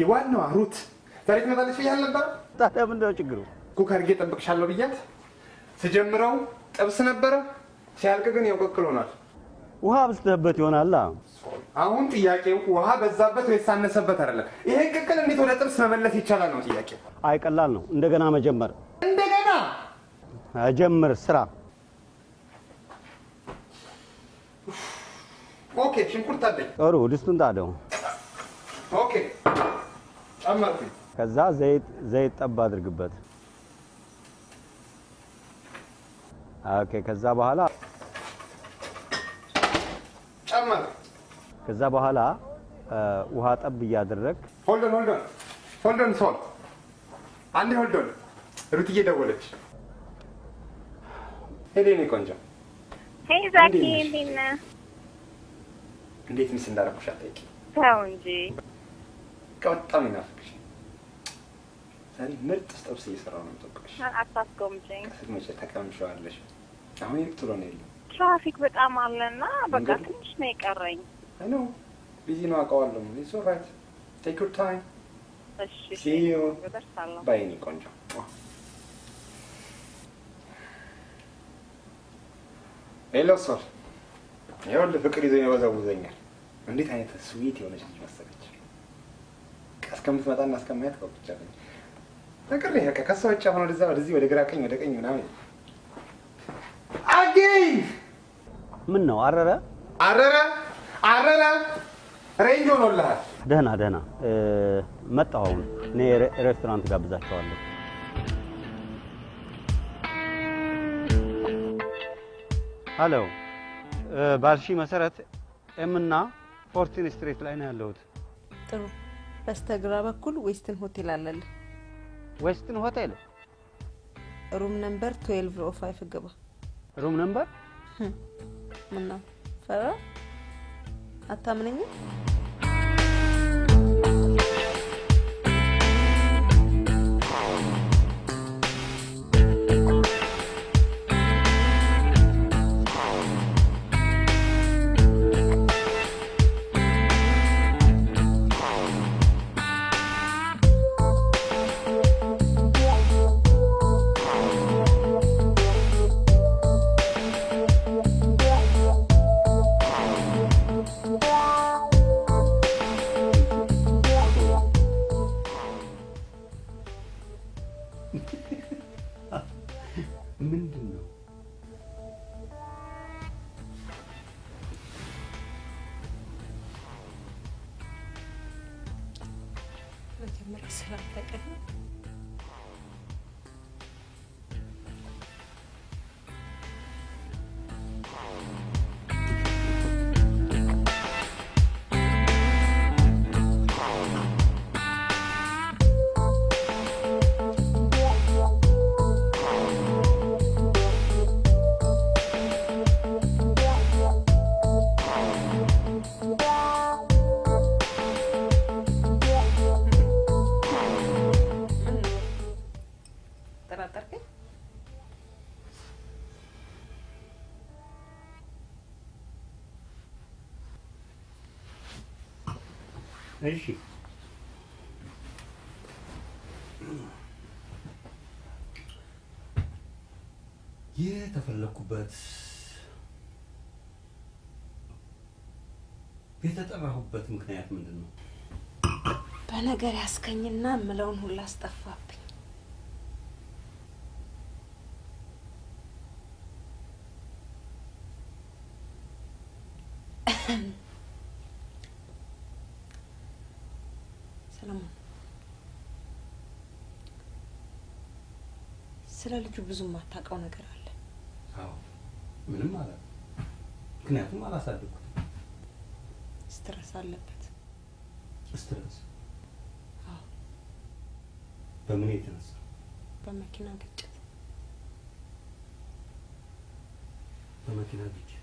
የዋናዋ ሩት ዛሬ ትመጣለች ብያለሁ ነበር። ታዲያ ምንድን ነው ችግሩ? ኩክ አድርጌ እጠብቅሻለሁ ብያት ስጀምረው ጥብስ ነበረ፣ ሲያልቅ ግን ያው ቅቅል ሆኗል። ውሃ ብስተህበት ይሆናል። አሁን ጥያቄው ውሃ በዛበት ወይስ አነሰበት አይደለም። ይሄን ቅቅል እንዴት ወደ ጥብስ መመለስ ይቻላል ነው ጥያቄው። አይ ቀላል ነው። እንደገና መጀመር። እንደገና ጀምር ስራ። ኦኬ። ሽንኩርት አለኝ። ጥሩ። ድስቱን ጣደው። ኦኬ። ጨመርኩኝ። ከዛ ዘይት ጠብ አድርግበት። ኦኬ። ከዛ በኋላ ጨመር። ከዛ በኋላ ውሃ ጠብ እያደረግ ሆልደን ሆልዶን ሶል አንዴ ሆልዶን ሩትዬ ደወለች። ሄሌኔ ቆንጆ ሄይ ዛኪ እንዴት ነህ? እንዴት ሚስ እንዳደረኩሽ አትጠይቂ። ተው እንጂ በጣም ይናፍቅሽ። ዛሬ ምርጥ ጥብስ እየሰራሁ ነው የምጠብቅሽ። አታስጎምጀኝ። ስትመጪ ተቀምሸዋለሽ። አሁን ይልቅ ቶሎ ነው የለም። ትራፊክ በጣም አለና በቃ ትንሽ ነው የቀረኝ። አይ ኖ ቢዚ ነው አውቀዋለሁ። ኢትስ ኦልራይት ቴክ ዩር ታይም። እሺ ሲ ዩ ባይ ኒ ቆንጆ። ሄሎ ሶል ይኸውልህ ፍቅር ይዞኝ ይወዘውዘኛል። እንዴት አይነት ስዊት የሆነች ልጅ መሰለች። እስከምትመጣና እስከማያት ቆብቻለሁ። ፍቅር ይሄ ከሷ ብቻ ሆኖ ወደዚህ ወደ ግራ ቀኝ ወደ ቀኝ ምናምን አገኝ ምን ነው አረረ ሬንጅ ሆኖልሃል። ደህና መጣሁ። አሁን እኔ ሬስቶራንት ጋብዛቸዋለሁ። ሄሎ ባልሺ መሰረት ኤምና 14 ስትሪት ላይ ነው ያለሁት። ጥሩ። በስተግራ በኩል ዌስትን ሆቴል አለልህ። ዌስትን ሆቴል ሩም ነምበር 1205 ግባ። ሩም ነምበር ምን ነው ፈራ አታምነኝም? ምንድን ነው? መጀመሪያ ሰላም ተቀበል። እሺ የተፈለኩበት የተጠራሁበት ምክንያት ምንድን ነው? በነገር ያስከኝና ምለውን ሁላ አስጠፋብኝ። ሰለሞን ስለ ልጁ ብዙ የማታውቀው ነገር አለ። አዎ ምንም ማለት ምክንያቱም አላሳደኩትም። ስትረስ አለበት። ስትረስ? አዎ። በምን የተነሳ? በመኪና ግጭት። በመኪና ግጭት?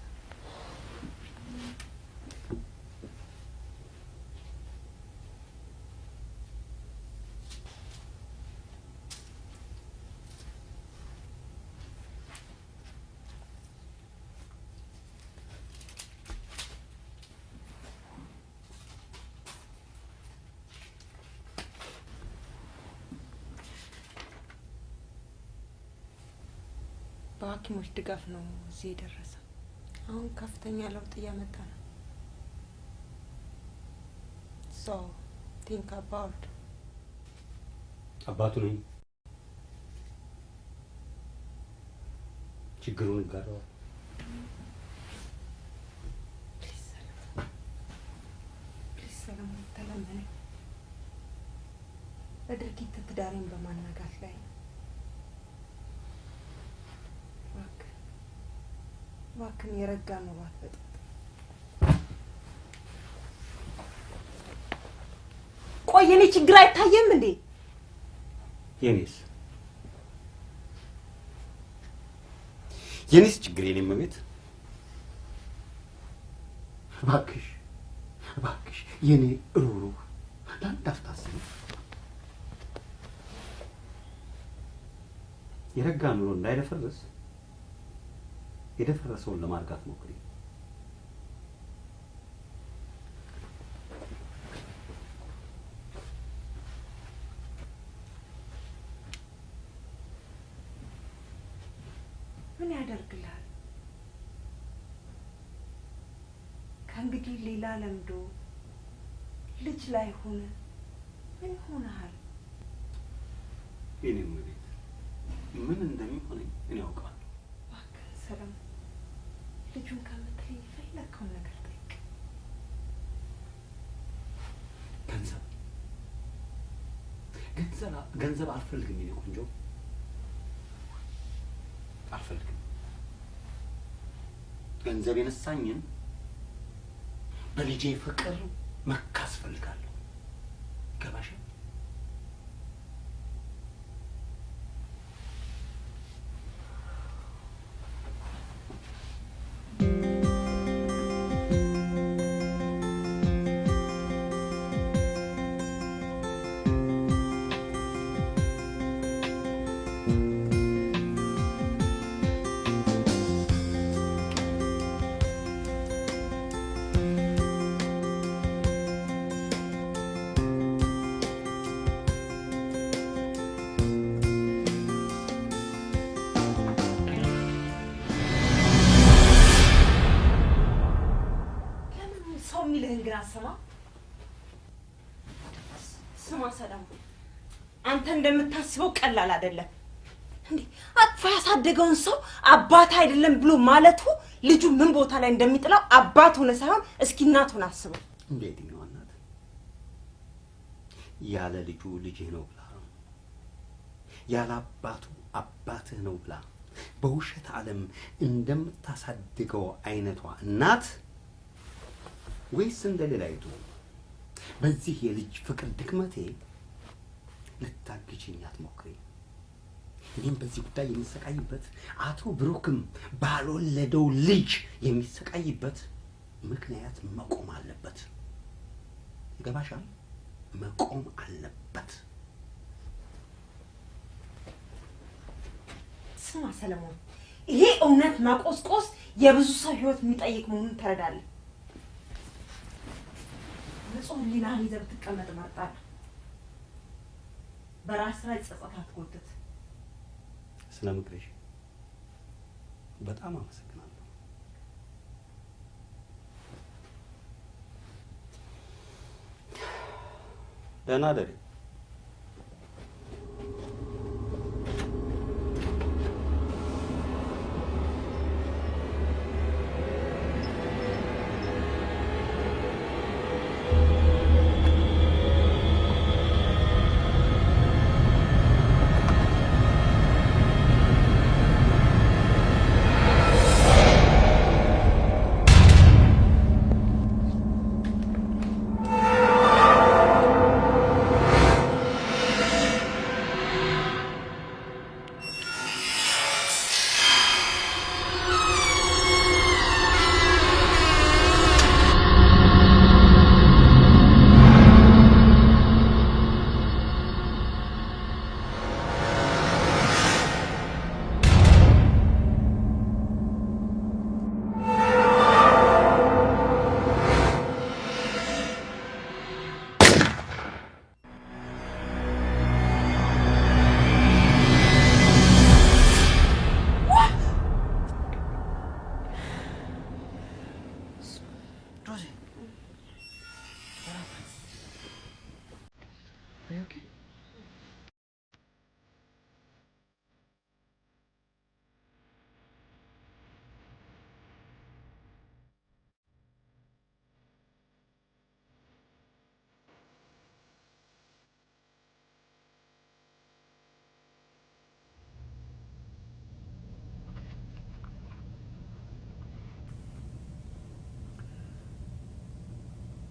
በሐኪሞች ድጋፍ ነው እዚህ የደረሰ። አሁን ከፍተኛ ለውጥ እያመጣ ነው። So think about አባቱ ነኝ። ችግሩን ጋራው ሰለሞን ተለመነ። በድርጊት ትዳሬን በማናጋት ላይ እባክህን የረጋ ነው ባትበጥ። ቆይ የኔ ችግር አይታየም እንዴ? የኔስ ችግር የኔ መቤት እባክሽ የኔ ሩሩ ላንዳፍታስብ የረጋ ኑሮ እንዳይደፈርስ የደፈረሰውን ለማርጋት ሞክሪ። ምን ያደርግልሃል? ከእንግዲህ ሌላ ለምዶ ልጅ ላይ ሆነ ምን ሆነሃል? የኔም ቤት ምን እንደሚሆነኝ እኔ ያውቃለሁ። እባክህን ሰላም፣ ልጁን ከምትለኝ የፈለግከውን ነገር ጠይቅ። ገንዘብ አልፈልግም የኔ ቆንጆ፣ አልፈልግም። ገንዘብ የነሳኝን በልጄ ፍቅር መካስ ፈልጋለሁ። ገባሽ? ስማ ሰላም፣ አንተ እንደምታስበው ቀላል አይደለም እንዴ። አጥፋ ያሳደገውን ሰው አባት አይደለም ብሎ ማለቱ ልጁ ምን ቦታ ላይ እንደሚጥለው አባት ሆነ ሳይሆን እስኪ እናት ሆነ አስበው። እንዴት ነው እናት ያለ ልጁ ልጅህ ነው ብላ ያለ አባቱ አባትህ ነው ብላ በውሸት ዓለም እንደምታሳድገው አይነቷ እናት ወይስ እንደሌላይቱ በዚህ የልጅ ፍቅር ድክመቴ ልታግቺኝ አትሞክሪ። እኔም በዚህ ጉዳይ የሚሰቃይበት አቶ ብሩክም ባልወለደው ልጅ የሚሰቃይበት ምክንያት መቆም አለበት። ይገባሻል? መቆም አለበት። ስማ ሰለሞን፣ ይሄ እውነት ማቆስቆስ የብዙ ሰው ህይወት የሚጠይቅ መሆኑን ተረዳለህ። ንጹህ ህሊናህን ይዘህ ብትቀመጥ መርጣለሁ። በራስህ ላይ ጸጸት አትጎትት። ስለ ምክርሽ በጣም አመሰግናለሁ። ደህና ደሪ።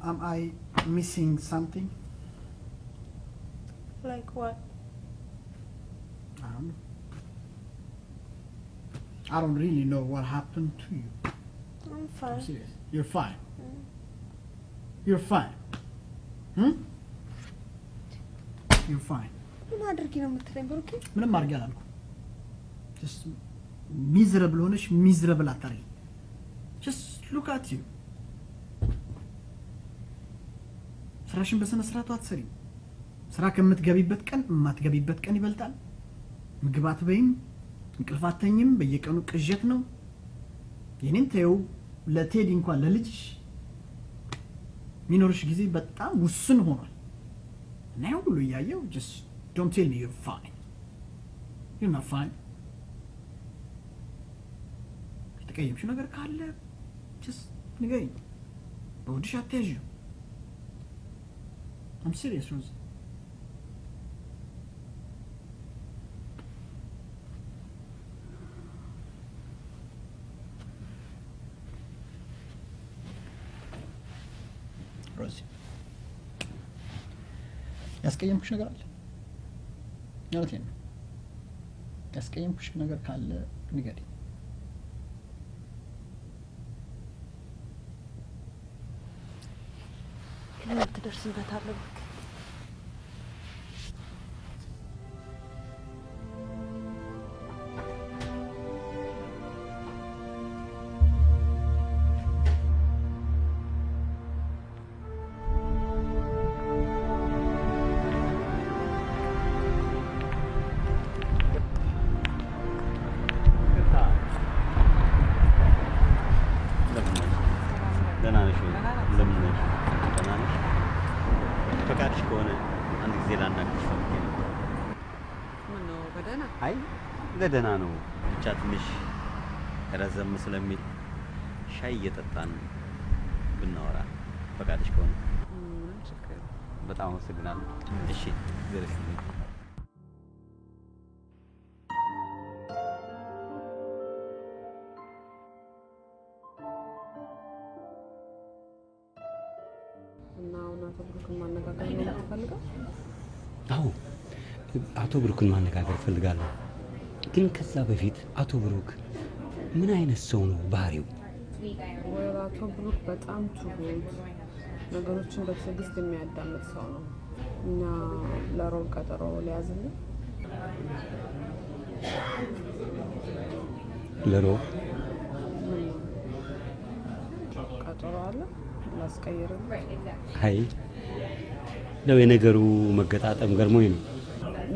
Am I missing something? Like what? I don't know. I don't really know what happened to you. I'm fine. I'm serious. You're fine. You're fine. Hmm? You're fine. ምን አድርጊ ነው የምትለኝ ብሩኬ? ምንም አድርጊ አላልኩም። Just miserable ሆነሽ miserable አታርጊ. Just look at you. ስራሽን በስነ ስርዓቱ አትሰሪም። ስራ ከምትገቢበት ቀን የማትገቢበት ቀን ይበልጣል። ምግብ አትበይም፣ እንቅልፍ አትተኝም፣ በየቀኑ ቅዠት ነው። የኔን ተይው፣ ለቴዲ እንኳን ለልጅሽ ሚኖርሽ ጊዜ በጣም ውስን ሆኗል። እና ያው ሁሉ እያየው just don't tell me you're fine. You're not fine. የተቀየምሽው ነገር ካለ just ንገሪኝ። በውድሽ አትያዥው። I'm serious, Rose. Rose. ያስቀየምኩሽ ነገር አለ? እውነቴን ነው። ያስቀየምኩሽ ነገር ካለ ንገሪኝ። ለምን ትደርስበታለህ? ደህና ነሽ ወይ? እንደምን ነሽ? ደህና ነሽ? ፈቃድሽ ከሆነ አንድ ጊዜ ላናግርሽ ፈልጌ ነበር። ምነው በደህና? አይ ለደህና ነው፣ ብቻ ትንሽ ረዘም ስለሚል ሻይ እየጠጣን ብናወራ ፈቃድሽ ከሆነ። በጣም አመሰግናለሁ። እሺ ዘርሽ እና አሁን አቶ ብሩክን ማነጋገር ነው የምትፈልገው? አዎ አቶ ብሩክን ማነጋገር ፈልጋለሁ። ግን ከዛ በፊት አቶ ብሩክ ምን አይነት ሰው ነው ባህሪው? ወይ አቶ ብሩክ በጣም ትሁት፣ ነገሮችን በትዕግስት የሚያዳምጥ ሰው ነው። እና ለሮብ ቀጠሮ ሊያዝልን። ለሮብ ቀጠሮ አለ ላስቀይርም። አይ ነው የነገሩ መገጣጠም ገርሞኝ ነው።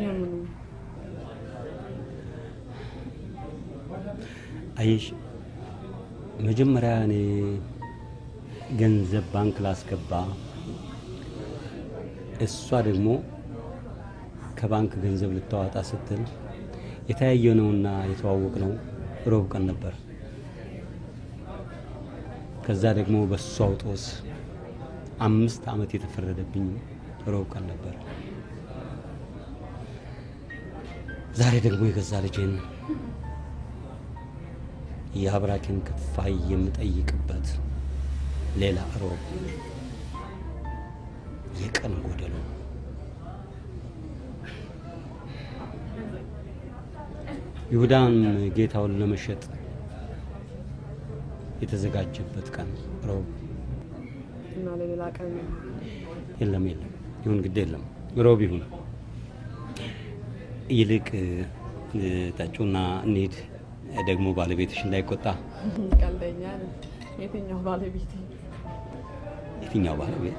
የምኑ? አይሽ መጀመሪያ እኔ ገንዘብ ባንክ ላስገባ፣ እሷ ደግሞ ከባንክ ገንዘብ ልታወጣ ስትል የተያየነውና የተዋወቅነው ሮብ ቀን ነበር። ከዛ ደግሞ በሷ ጦስ 5 ዓመት የተፈረደብኝ ሮብ ቀን ነበር። ዛሬ ደግሞ የገዛ ልጄን የአብራኬን ክፋይ የምጠይቅበት ሌላ ሮብ፣ የቀን ጎደሎ። ይሁዳን ጌታውን ለመሸጥ የተዘጋጀበት ቀን ሮብ። እና ለሌላ ቀን የለም ይሁን ግድ የለም ሮብ ይሁን። ይልቅ ጠጩና እንሂድ፣ ደግሞ ባለቤትሽ እንዳይቆጣ። ቀልደኛ ነህ። የትኛው ባለቤት? የትኛው ባለቤት?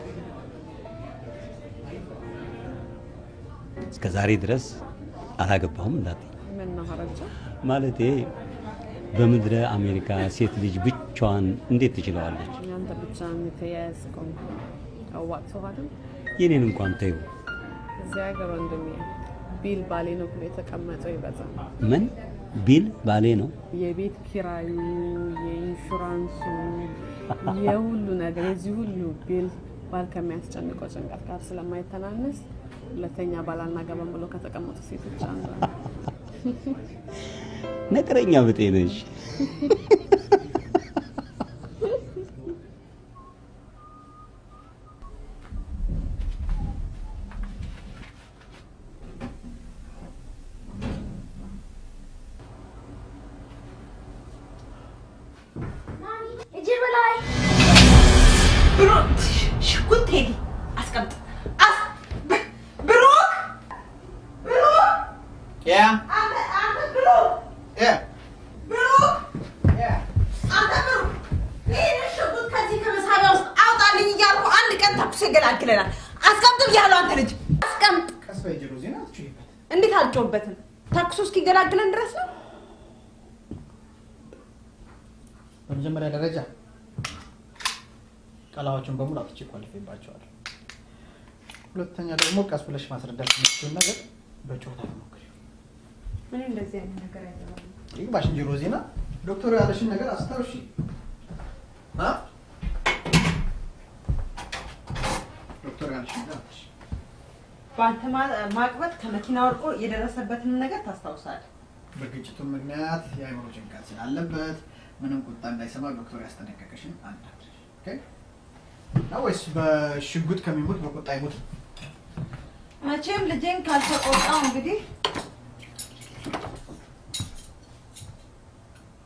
እስከ ዛሬ ድረስ አላገባሁም እንዳትይ። ምን ነው ሀረጃ? ማለቴ በምድረ አሜሪካ ሴት ልጅ ብቻዋን እንዴት ትችለዋለች? ያንተ ብቻ የተያያዝከው አዋጥ ሰው አይደል? የኔን እንኳን ተይው። እዚህ ሀገር ወንድሜ ቢል ባሌ ነው ብሎ የተቀመጠው ይበዛል። ምን ቢል ባሌ ነው? የቤት ኪራዩ፣ የኢንሹራንሱ፣ የሁሉ ነገር የዚህ ሁሉ ቢል ባል ከሚያስጨንቀው ጭንቀት ጋር ስለማይተናነስ ሁለተኛ ባል አናገባም ብሎ ከተቀመጡ ሴቶች አንዷ ነው። ነገረኛ ብጤ ነሽ። ብሩክ ሽጉጥ ቴዲ አስቀምጥ። ብሩክ ያ አንተ ብሩክ ያ አንተ ብሩክ ይህን ሽጉጥ ከዚህ ከመሳቢያ ውስጥ አውጣልኝ እያልኩ አንድ ቀን ተኩሶ ይገላግለናል። አስቀምጥ ብያለሁ። አንተ ልጅ አስቀምጥ። ቀስ በይ ጀሮ ዜና አትችይበት። እንዴት አልጮህበትም? ተኩሶ እስኪገላግለን ድረስ ነው። በመጀመሪያ ደረጃ ቃላዎችን በሙሉ አጥቼ ኳሊፋይባቸዋለሁ። ሁለተኛ ደግሞ ቀስ ብለሽ ማስረዳት የምትችይውን ነገር በጮታ ሞክሪ። ምን እንደዚህ አይነት ነገር አይደለም። ይግባሽ እንጂ ሮዚና፣ ዶክተሩ ያለሽን ነገር አስታውሺ። ዶክተሩ ያለሽን ነገር አስታውሺ። በአንተ ማቅበት ከመኪና ወድቆ የደረሰበትን ነገር ታስታውሳለህ። በግጭቱ ምክንያት የአእምሮ ጭንቀት ስላለበት ምንም ቁጣ እንዳይሰማ ዶክተሩ ያስጠነቀቀሽን አናድርሽ። ኦኬ ነው ወይስ በሽጉጥ ከሚሞት በቁጣ ይሞት? መቼም ልጄን ካልተቆጣው እንግዲህ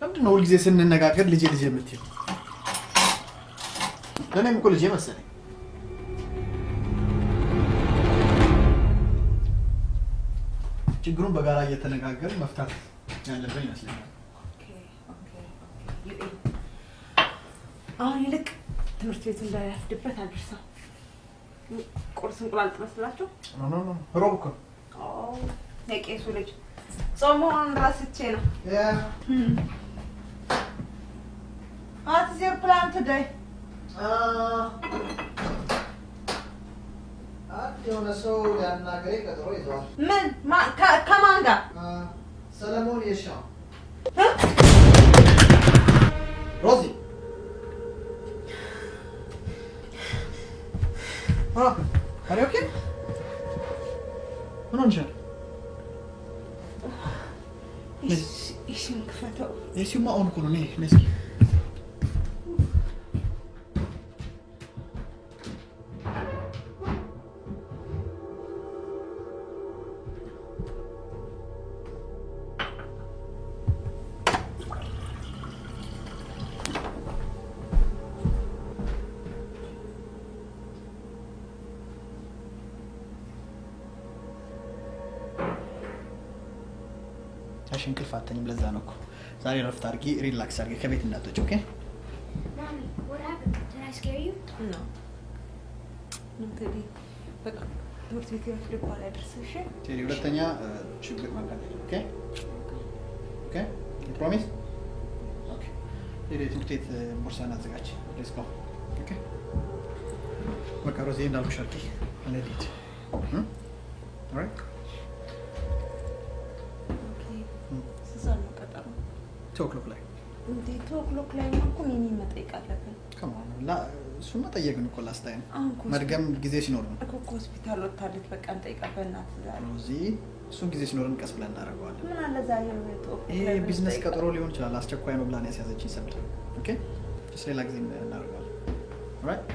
ለምንድን ነው ሁልጊዜ ስንነጋገር ልጄ ልጄ የምትይው? ለእኔም እኮ ልጄ መሰለኝ። ችግሩን በጋራ እየተነጋገር መፍታት ያለብን ይመስለኛል። አሁን ይልቅ ትምህርት ቤት እንዳያፍድበት አድርሰው። ቁርስ እንቁላል ጥበስላቸው። ኖ ሮብ እኮ የቄሱ ልጅ ጾሙን ረስቼ ነው። What is your plan today? የሆነ ሰው ያናገሬ ቀጠሮ ይዘዋል። ምን? ከማን ጋር? ሰለሞን የሻው ሮዚ አሬ ኦኬ ምን ሆንሻል? እሺን ክፈተው። የሲማ አሁን እኮ ነው እስኪ እንቅልፍ አተኝም። ለዛ ነው እኮ ዛሬ ረፍት አድርጊ፣ ሪላክስ አድርጊ፣ ከቤት እንዳትወጪ። ኦኬ Mommy, what happened? Did I scare you? No. እንግዲህ በቃ ትምህርት ቤት ያፍድ በኋላ ያደርሰሽ። ቴዲ ሁለተኛ ችግር ማንካት የለም። ኦኬ ኦኬ ዩ ፕሮሚስ? ኦኬ ቴዲ ትምህርት ቤት ቦርሳን አዘጋጅ። ሌትስ ጎ። ኦኬ በቃ ሮዚ እንዳልኩሽ አድርጊ። እንሂድ። ኦልራይት ቶክሎክ ላይ እንዴ ቶክሎክ ላይ እኮ ሚኒ መጠየቅ አለብን። ከማን እሱማ ጠየቅን እኮ ላስት ታይም። መድገም ጊዜ ሲኖር ነው እኮ ሆስፒታል ወጣለች። በቃ እንጠይቃት በእናትህ ዛሬ ሮዚ። እሱን ጊዜ ሲኖርን ቀስ ብለን እናደርገዋለን። ምን አለ ዛሬ ነው ቶክሎክ ይሄ ቢዝነስ ቀጠሮ ሊሆን ይችላል። አስቸኳይ ነው ብላን ያስያዘችኝ ሰምተ። ኦኬ ጀስት ሌላ ጊዜ እናደርገዋለን። ኦልራይት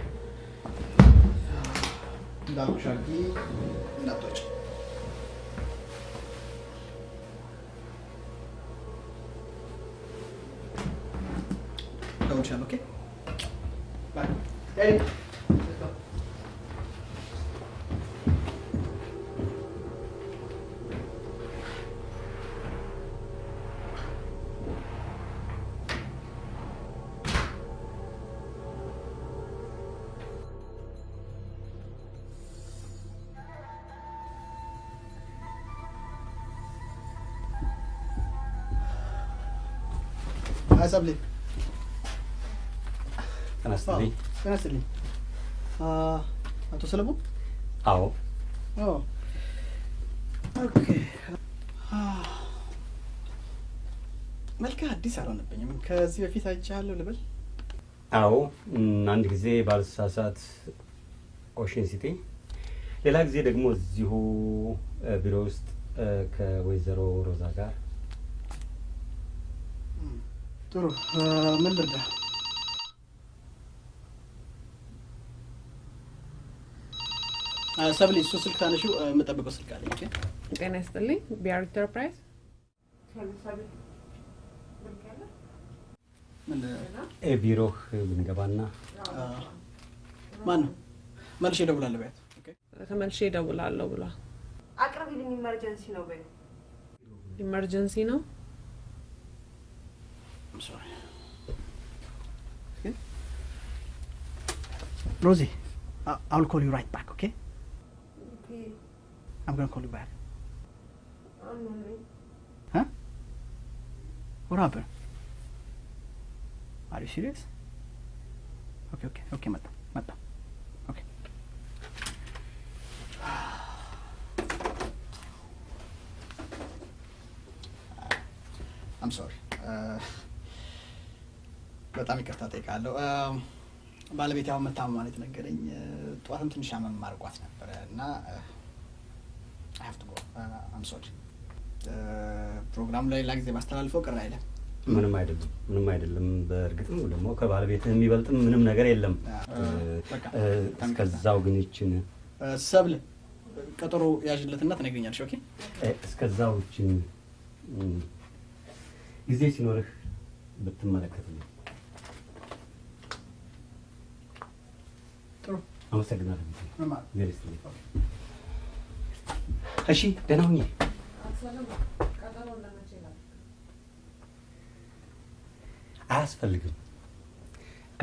እንዳልኩሽ አድርጊ፣ እንዳትወጪ። Okay. Bye. Daddy. Let's go. Hi, Sabli. ተነስተልኝ ተነስተልኝ። አቶ ሰለሞን? አዎ። ኦኬ። መልክህ አዲስ አልሆነብኝም። ከዚህ በፊት አይቻለሁ ልበል? አዎ፣ አንድ ጊዜ ባልሳሳት ኦሽን ሲቲ፣ ሌላ ጊዜ ደግሞ እዚሁ ቢሮ ውስጥ ከወይዘሮ ሮዛ ጋር። ጥሩ። ምን ልርዳ? ሰብሊ እሱ ስልክ ታነሺው፣ የምጠብቀው ስልክ አለኝ። ኦኬ። ጤና ይስጥልኝ። ቢአር ኢንተርፕራይዝ ቢሮህ ብንገባና ማን ነው? መልሼ እደውላለሁ በያት። ኦኬ ተመልሼ እደውላለሁ ብሏል። አቅርቢልኝ፣ ኢመርጀንሲ ነው በይ። ኢመርጀንሲ ነው? I'm sorry. Okay. Rosie, I'll call you right back, okay? Okay. I'm going to call you back. I'm lonely. Huh? What happened? Are you serious? Okay, Mata. Okay. I'm sorry. በጣም ይቅርታ ጠይቃለሁ። ባለቤት ያው መታመም የተነገረኝ ጧትም ትንሽ አመም ማርቋት ነበር እና I have to go. I'm sorry. ፕሮግራሙ ላይ ሌላ ጊዜ ማስተላልፈው ቅር አይልም? ምንም አይደለም። በእርግጥም ደግሞ ከባለቤት የሚበልጥም ምንም ነገር የለም። እስከዛው ግን ይችን ሰብል ቀጠሮ ያዥለትና ትነግሪኛለሽ። ኦኬ? እስከዛው ይችን ጊዜ ሲኖርህ ብትመለከትልኝ ጥሩ። አመሰግናለሁ። እሺ፣ ደህና ሁኚ። አያስፈልግም።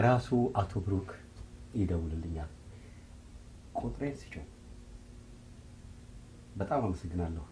ራሱ አቶ ብሩክ ይደውልልኛል። ቁጥሬን ስጪው። በጣም አመሰግናለሁ።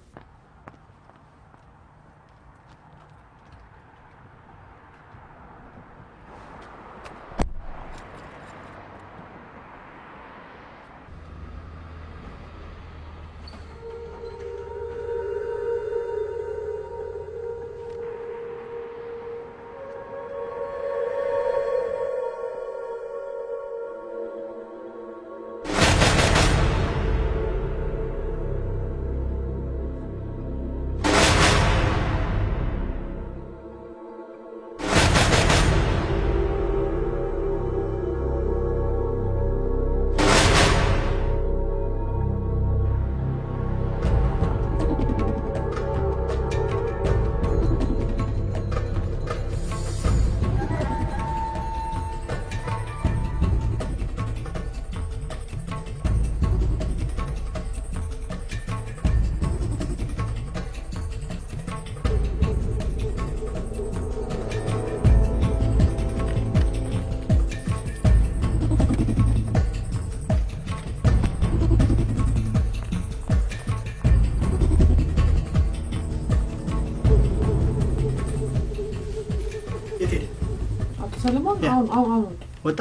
ሰለሞን አሁን ወጣ።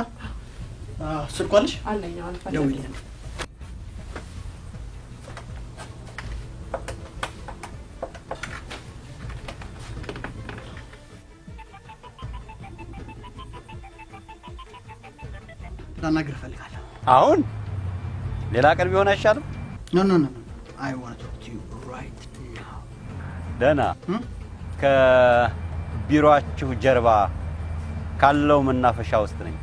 ስልኳልሽ አለኝ። አሁን ደውይልኝ። ላናግር እፈልጋለሁ። አሁን ሌላ ቀን ቢሆን አይሻልም? ኖ I want to talk to you right now. ደህና ከቢሮአችሁ ጀርባ ካለው መናፈሻ ውስጥ ነኝ።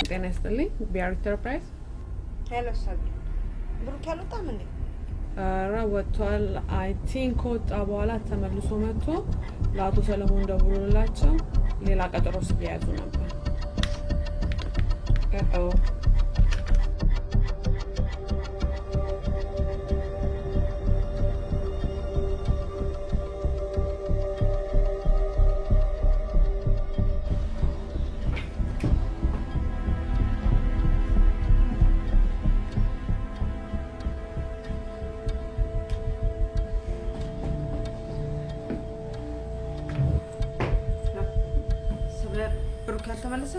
ጤና ይስጥልኝ። ቢአር ኢንተርፕራይዝ። ሄሎ ሰብለ፣ ብሩክ ያልወጣም እንዴ? ኧረ ወጥቷል። አይ ቲንክ ከወጣ በኋላ ተመልሶ መጥቶ ለአቶ ሰለሞን ደውሎላቸው ሌላ ቀጠሮ ሲያያዙ ነበር። ብሩክ ያልተመለሰ?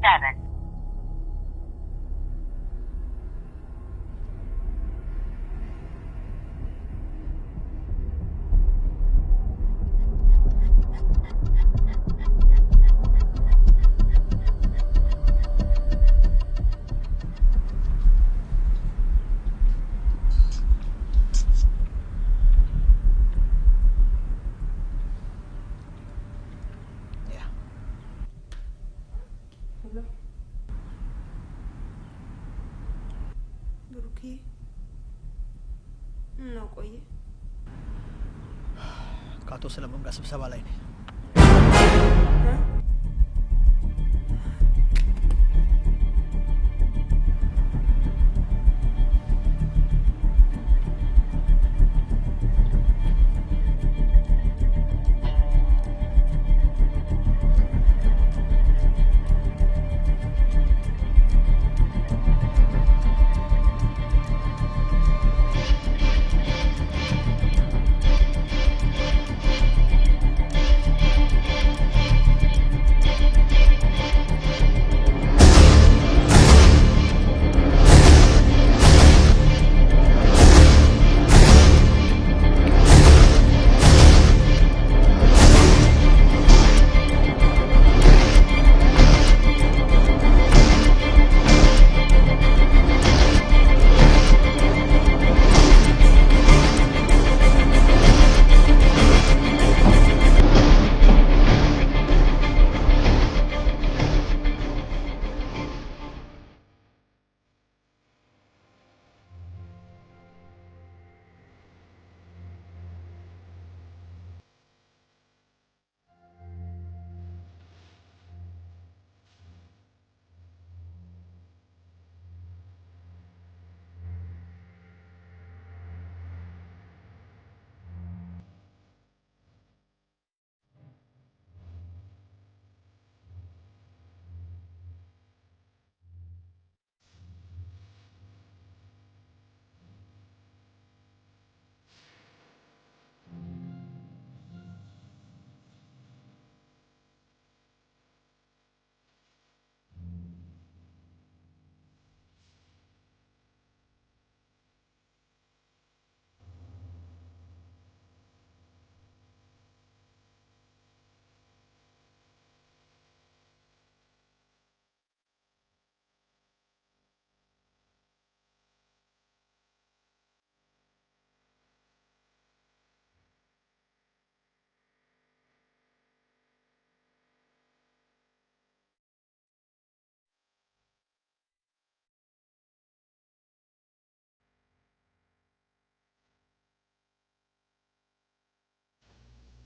7. ብሩኬ ነው ቆየ ከአቶ ሰለሞን ጋር ስብሰባ ላይ ነኝ።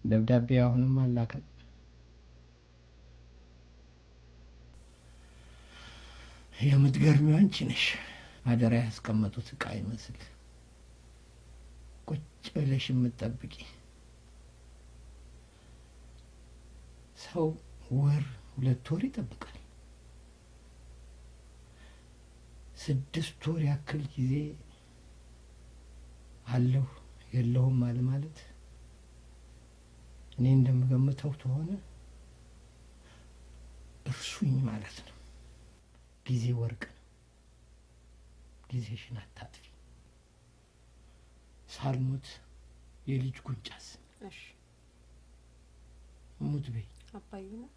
ደብዳቤ አሁንም አላከም። የምትገርሚው አንቺ ነሽ። አደራ ያስቀመጡት ዕቃ ይመስል ቁጭ ብለሽ የምትጠብቂ ሰው ወር 2 ወር ይጠብቃል። 6 ወር ያክል ጊዜ አለሁ የለሁም ማለት እኔ እንደምገምተው ከሆነ እርሱኝ ማለት ነው። ጊዜ ወርቅ ነው። ጊዜሽን አታጥፊ። ሳልሞት የልጅ ጉንጫስ እሺ ሙት በይ አባዬ ናት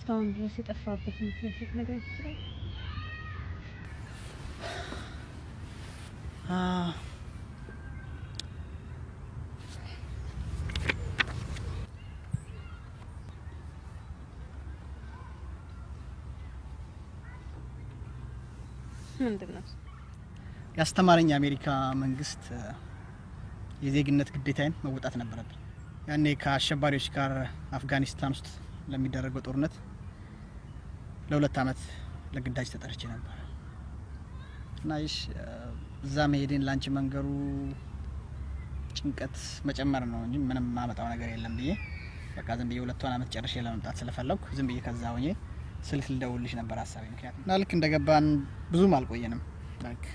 እስካሁን ድረስ የጠፋበት ምክንያት ነገር ይችላል? ምንድነው? ያስተማረኝ የአሜሪካ መንግስት የዜግነት ግዴታዬን መወጣት ነበረብኝ። ያኔ ከአሸባሪዎች ጋር አፍጋኒስታን ውስጥ ለሚደረገው ጦርነት ለ2 አመት ለግዳጅ ተጠርቼ ነበር እና እዛ መሄዴን ላንቺ መንገሩ ጭንቀት መጨመር ነው እንጂ ምንም ማመጣው ነገር የለም ብዬ በቃ ዝም ብዬ 2 አመት ጨርሼ ለመምጣት ስለፈለኩ ዝም ብዬ ከዛ ሆኜ ስልክ ልደውልሽ ነበር ሀሳቤ። ምክንያቱም እና ልክ እንደገባን ብዙም አልቆየንም፣ ላይክ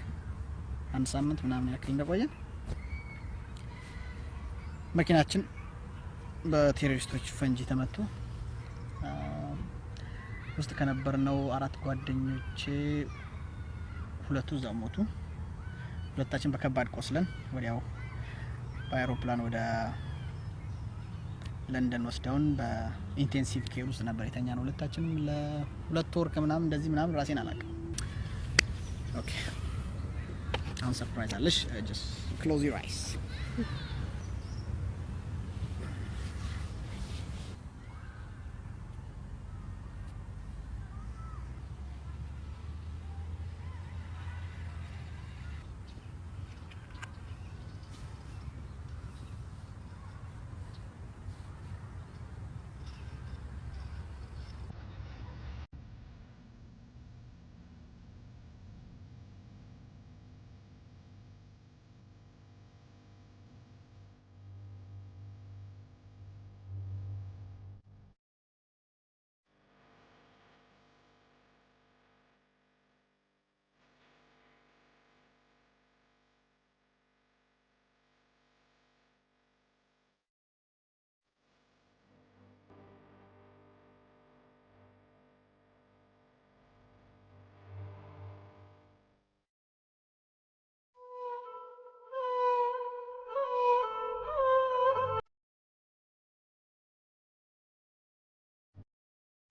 1 ሳምንት ምናምን ያክል እንደቆየን መኪናችን በቴሮሪስቶች ፈንጂ ተመቶ ውስጥ ከነበርነው 4 ጓደኞቼ 2 እዛው ሞቱ። 2ታችን በከባድ ቆስለን ወዲያው በአይሮፕላን ወደ ለንደን ወስደውን በኢንቴንሲቭ ኬር ውስጥ ነበር የተኛነው። 2ታችንም ለ2 ወር ከምናምን እንደዚህ ምናምን ራሴን አላውቅም። ኦኬ አሁን ሰርፕራይዝ አለሽ። ጀስት ክሎዝ ዩር አይስ።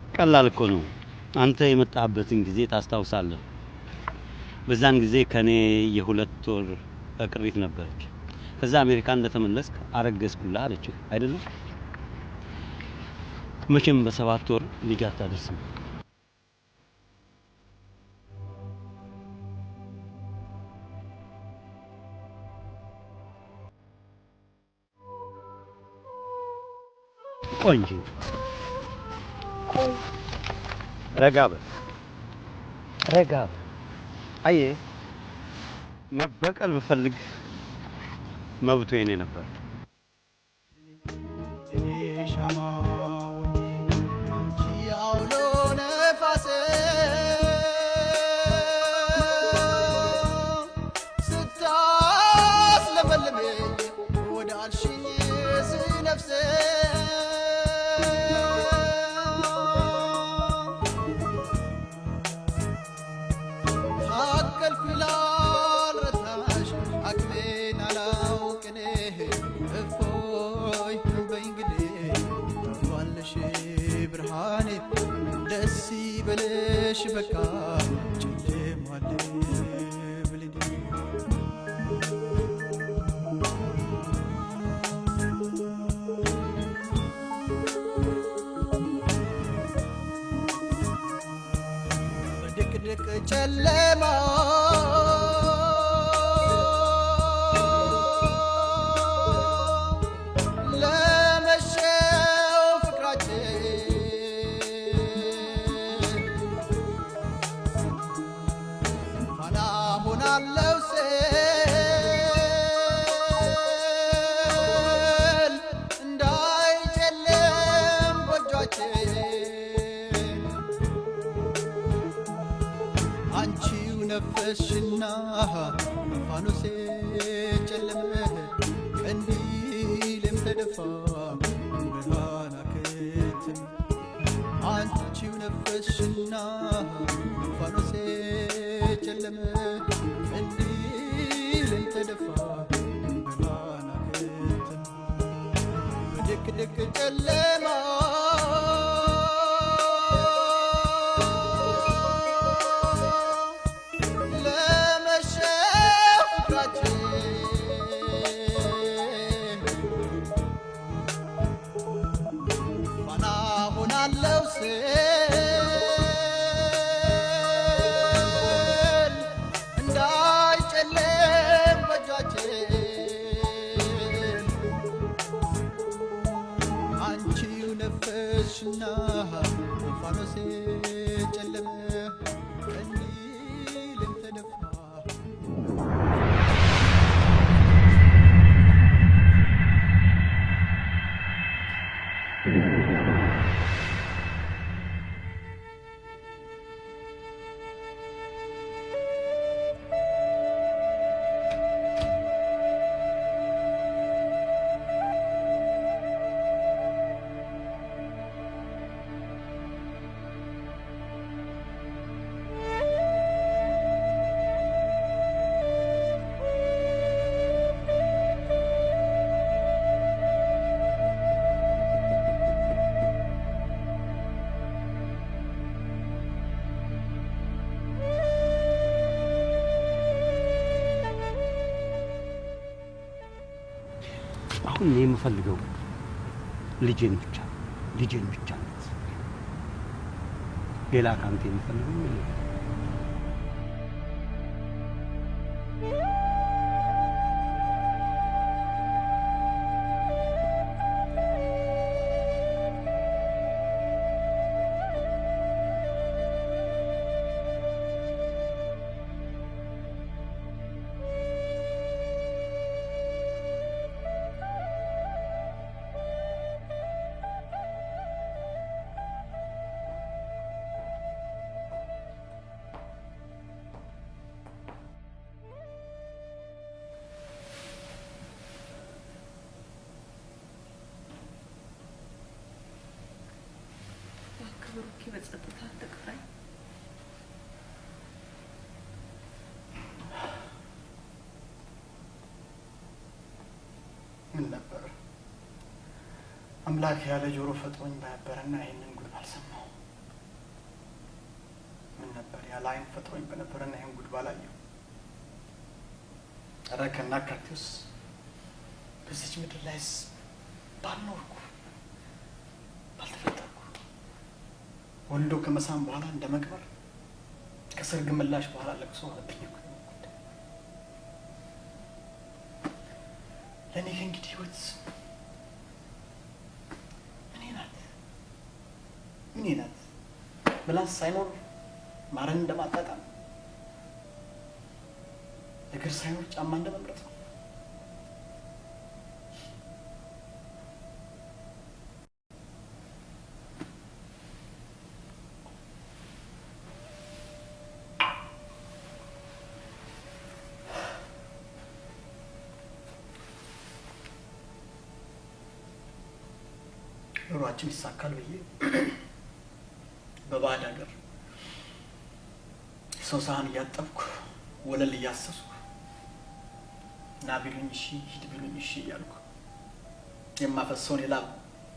ቀላል እኮ ነው። አንተ የመጣበትን ጊዜ ታስታውሳለህ? በዛን ጊዜ ከኔ የ2 ወር እቅሪት ነበረች። ከዛ አሜሪካ እንደተመለስክ አረገዝኩልህ አለች አይደለም? መቼም በ7 ወር ሊጋታ አታደርስም። ቆንጆ ረጋ በል። አየህ መበቀል ብፈልግ መብቱ የኔ ነበር። በለሽ በቃ ጨለማለ ብልድ በድቅድቅ ጨለማ ነፈስሽና ፋኖሴ ጨለመ ቀንዲልም ተደፋ ብርሃን አከተመ አንቺው ነፈስሽና ፋኖሴ ጨለመ ቀንዲልም ተደፋ ብርሃን አከተመ በድቅድቅ ጨለማ እኔ የምፈልገው ልጄን ብቻ ነው። ሌላ ካንተ የምፈልገው ምንም ብሩኬ በጸጥታ አትቅራኝ። ምን ነበር አምላክ ያለ ጆሮ ፈጥሮኝ በነበረና ይህንን ጉድ ባልሰማው? ምን ነበር ያለ ዓይን ፈጥሮኝ በነበረና ይህን ጉድ ባላየው? ኧረ ከናካቴውስ በዚች ምድር ላይስ ባልኖርኩ ባልተፈጠርኩ። ወልዶ ከመሳም በኋላ እንደ መቅበር፣ ከሰርግ ምላሽ በኋላ ለቅሶ ሆነብኝ እኮ። ለእኔ ከእንግዲህ ህይወት ምን ናት? ምላስ ሳይኖር ማረን እንደማጣጣም፣ እግር ሳይኖር ጫማ እንደመምረጥ ነው። ኑሯችን ይሳካል ብዬ በባዕድ ሀገር የሰው ሳህን እያጠብኩ ወለል እያሰስኩ ና ቢሉኝ እሺ ሂድ ቢሉኝ እሺ እያልኩ የማፈሰውን የላብ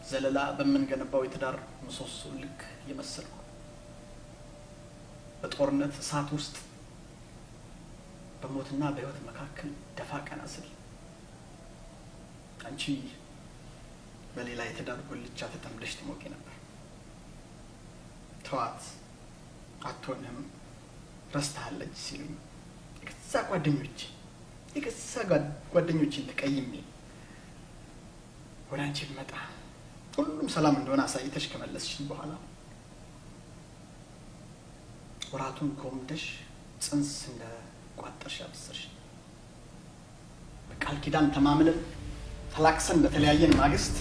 ዘለላ በምንገነባው የትዳር ምሰሶ ልክ እየመሰልኩ በጦርነት እሳት ውስጥ በሞትና በህይወት መካከል ደፋ ቀና ስል አንቺ በሌላ የትዳር ጉልቻ ተጠምደሽ ትሞቂ ነበር። ተዋት አትሆንም ረስተሃለች ሲሉኝ የገዛ ጓደኞችን ተቀይሜ ወደ አንቺ ብመጣ ሁሉም ሰላም እንደሆነ አሳይተሽ ከመለስሽኝ በኋላ ወራቱን ከወምደሽ ጽንስ እንደ ቋጠርሽ አበሰርሽ። በቃል ኪዳን ተማምለን ተላክሰን በተለያየን ማግስት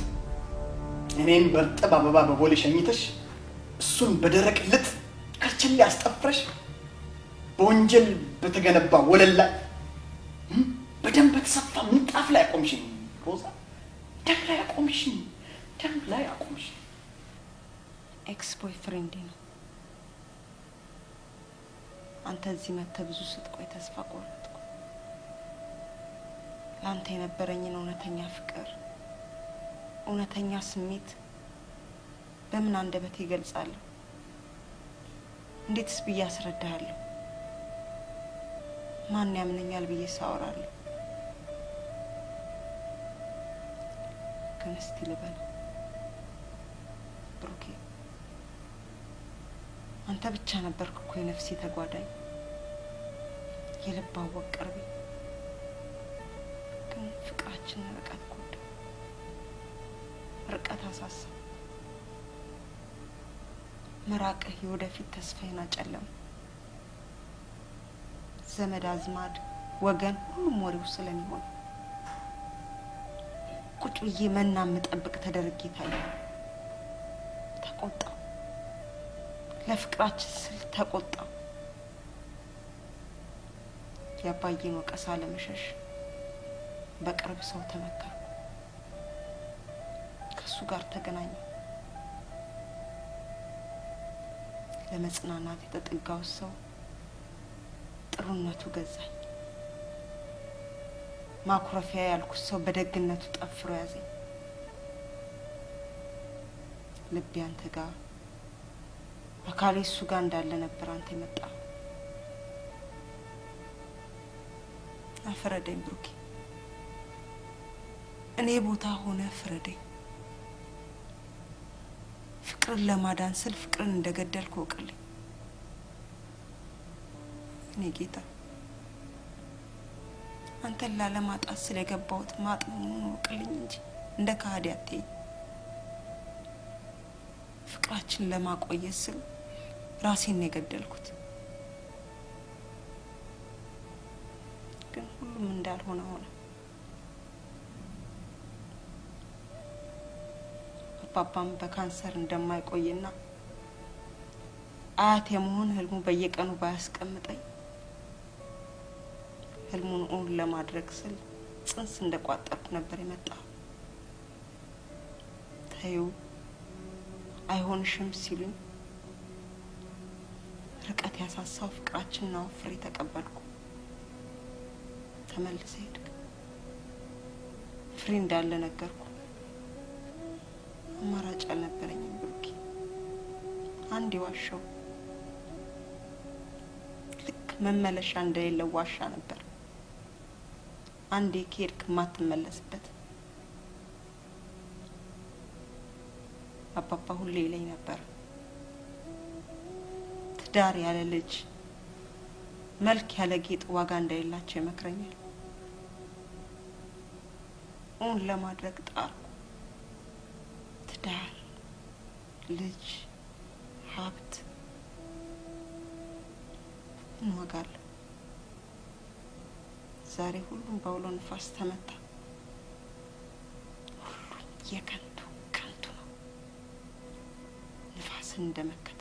እኔን በርጥብ አበባ በቦሌ ሸኝተሽ እሱን በደረቅ ልጥ ከርችል ያስጠፍረሽ በወንጀል በተገነባ ወለል ላይ በደም በተሰፋ ምንጣፍ ላይ አቆምሽኝ። ሮዛ ደም ላይ አቆምሽኝ። ኤክስ ቦይፍሬንድ ነው። አንተ እዚህ መጥተህ ብዙ ስትቆይ ተስፋ ቆረጥኩ። ለአንተ የነበረኝን እውነተኛ ፍቅር፣ እውነተኛ ስሜት በምን አንደበት ይገልጻለሁ? እንዴትስ ብዬ አስረዳሃለሁ? ማን ያምነኛል ብዬ ሳወራለሁ? ግን እስቲ ልበል ብሩኬ፣ አንተ ብቻ ነበርክ እኮ የነፍሴ ተጓዳኝ፣ የልብ አወቅ ቅርቤ። ግን ፍቅራችን ርቀት ጎዳ፣ ርቀት አሳሳ። መራቅህ የወደፊት ተስፋዬን አጨለመ። ዘመድ አዝማድ ወገን ሁሉም ወሬው ስለሚሆን ቁጭ ብዬ መና የምጠብቅ ተደርጌ ታየሁ። ተቆጣሁ፣ ለፍቅራችን ስል ተቆጣሁ። የአባዬን ወቀሳ ለመሸሽ በቅርብ ሰው ተመካሁ፣ ከሱ ጋር ተገናኘሁ። ለመጽናናት የተጠጋው ሰው ጥሩነቱ ገዛኝ። ማኩረፊያ ያልኩት ሰው በደግነቱ ጠፍሮ ያዘኝ። ልቤ አንተ ጋር፣ አካሌ እሱ ጋር እንዳለ ነበር አንተ የመጣ። አፈረደኝ ብሩኬ፣ እኔ ቦታ ሆነ ፍረደኝ። ፍቅርን ለማዳን ስል ፍቅርን እንደገደልኩ ወቅልኝ። እኔ ጌታ አንተን ላለማጣት ስለገባሁት ማጥ መሆኑን ወቅልኝ እንጂ እንደ ከሃዲ አትይኝ። ፍቅራችን ለማቆየት ስል ራሴን የገደልኩት ግን ሁሉም እንዳልሆነ ሆነ። አባባም በካንሰር እንደማይቆይና አያት የመሆን ህልሙ በየቀኑ ባያስቀምጠኝ ህልሙን እውን ለማድረግ ስል ጽንስ እንደቋጠርኩ ነበር የመጣው። ተይው አይሆንሽም ሲሉኝ ርቀት ያሳሳው ፍቅራችንና ፍሬ ተቀበልኩ። ተመልሰ ሄድክ። ፍሬ እንዳለ ነገርኩ። አማራጭ አልነበረኝም ብሩኬ። አንድ ዋሻው ልክ መመለሻ እንደሌለው ዋሻ ነበር። አንዴ ከሄድክ ማትመለስበት። አባባ ሁሌ ይለኝ ነበር ትዳር ያለ ልጅ መልክ ያለ ጌጥ ዋጋ እንደሌላቸው ይመክረኛል። እውን ለማድረግ ጣርኩ። ትዳር፣ ልጅ፣ ሀብት እንዋጋለሁ። ዛሬ ሁሉም በአውሎ ንፋስ ተመታ። ሁሉም የከንቱ ከንቱ ነው፣ ንፋስን እንደመከተል።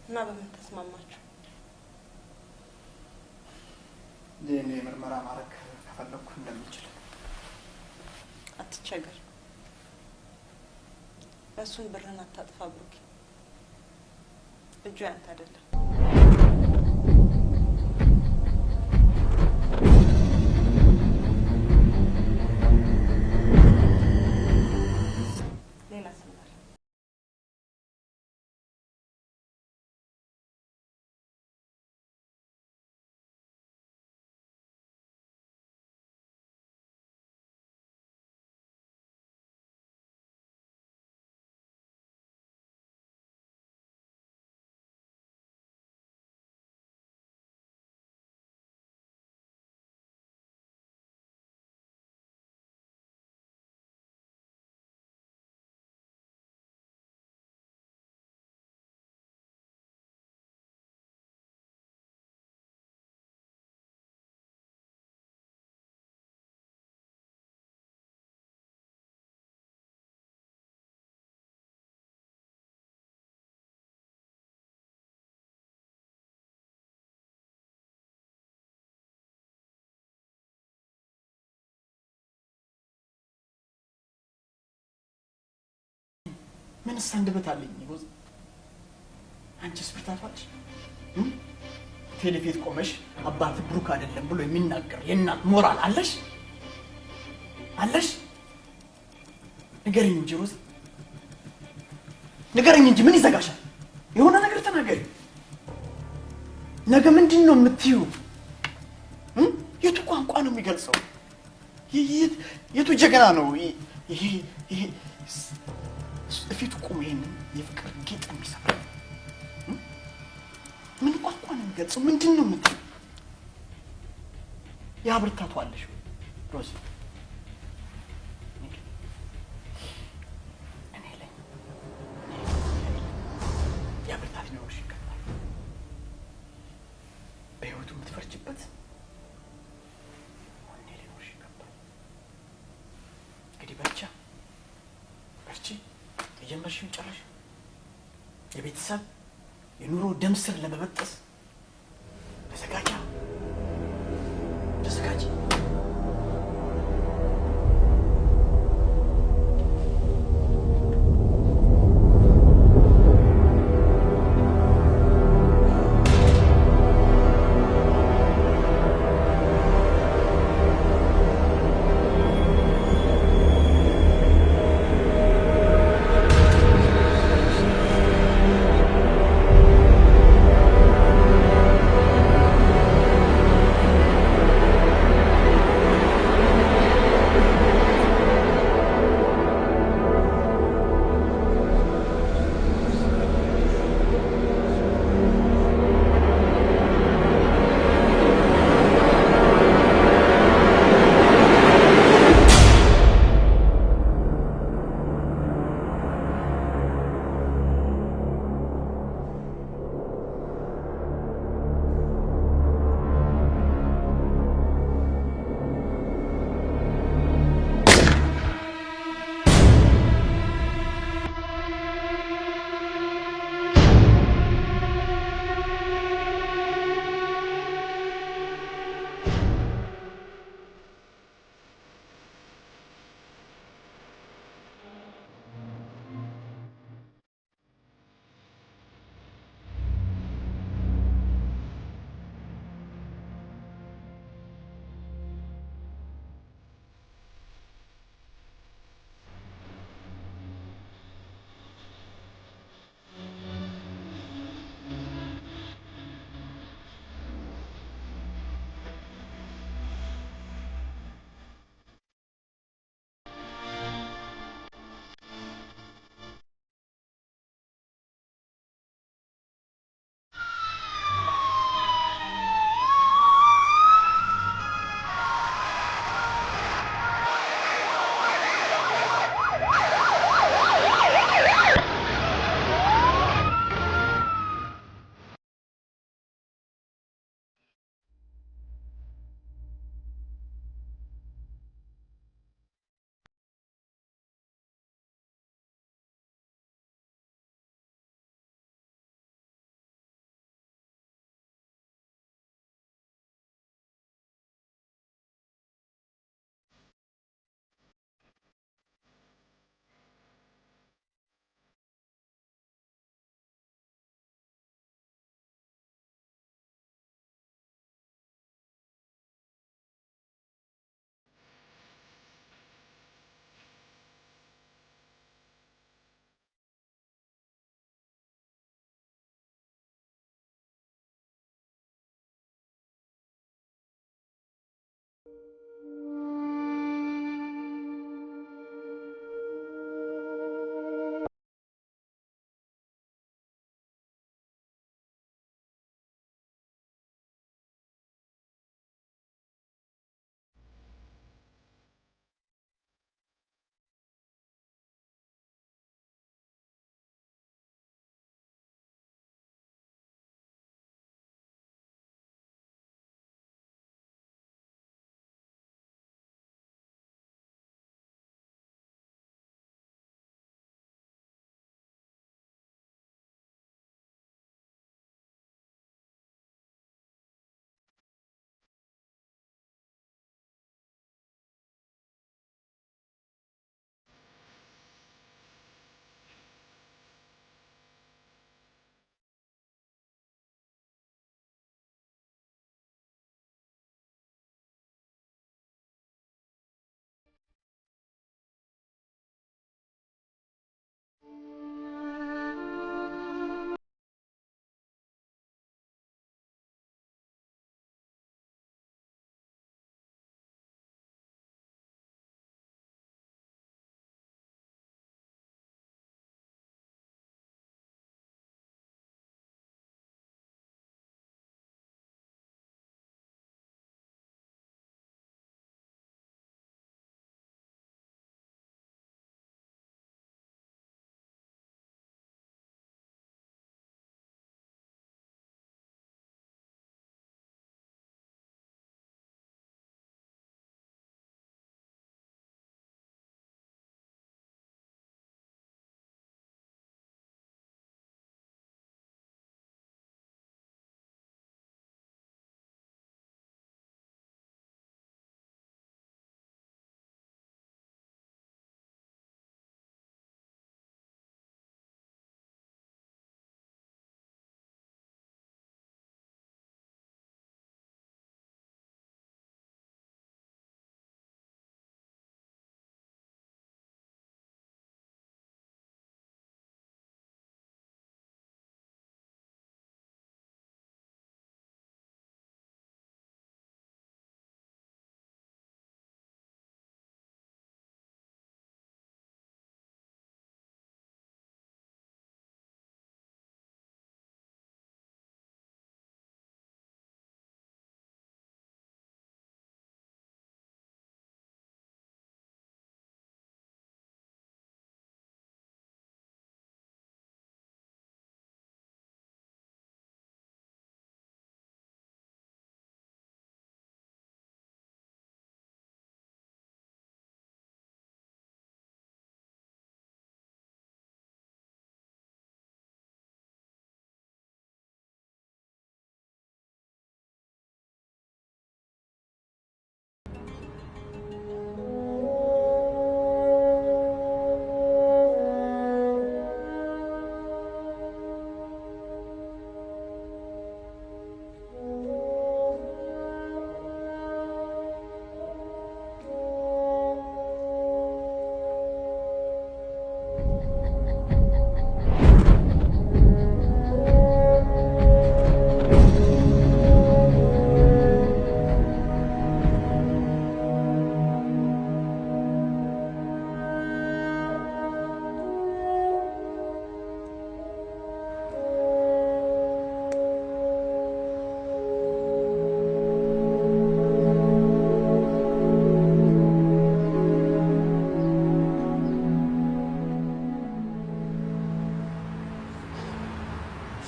እና በምን ተስማማችሁ? እኔ ምርመራ ማድረግ ከፈለኩ እንደምችል። አትቸገር። በሱን ብርን አታጥፋ ብሩኬ። እጁ ያንተ አይደለም። ሌላ ስማል ምን ሰንድበት አለኝ ይወዝ አንቺስ ብታፋጭ ቴሌቪዥን ቆመሽ አባት ብሩክ አይደለም ብሎ የሚናገር የእናት ሞራል አለሽ አለሽ? ንገሪኝ እንጂ ሮዝ ንገሪኝ እንጂ ምን ይዘጋሻል? የሆነ ነገር ተናገሪ። ነገ ምንድን ነው የምትይው? የቱ ቋንቋ ነው የሚገልጸው? የቱ ጀግና ነው ይሄ ፊቱ ቆሞ ይሄንን የፍቅር ጌጥ የሚሰራ? ምን ቋንቋ ነው የሚገልጸው? ምንድን ነው የምትይው? ያ ብርታቱ አለሽ ሮዝ? እኔ ላይ ያ ብርታት ሊኖርሽ ይገባል። በህይወቱ የምትፈርጅበት ወኔ ሊኖርሽ ይገባል። እንግዲህ በርቺ የጀመርሽውን ጨረሽ። የቤተሰብ የኑሮ ደም ስር ለመበጠስ ተዘጋጂ።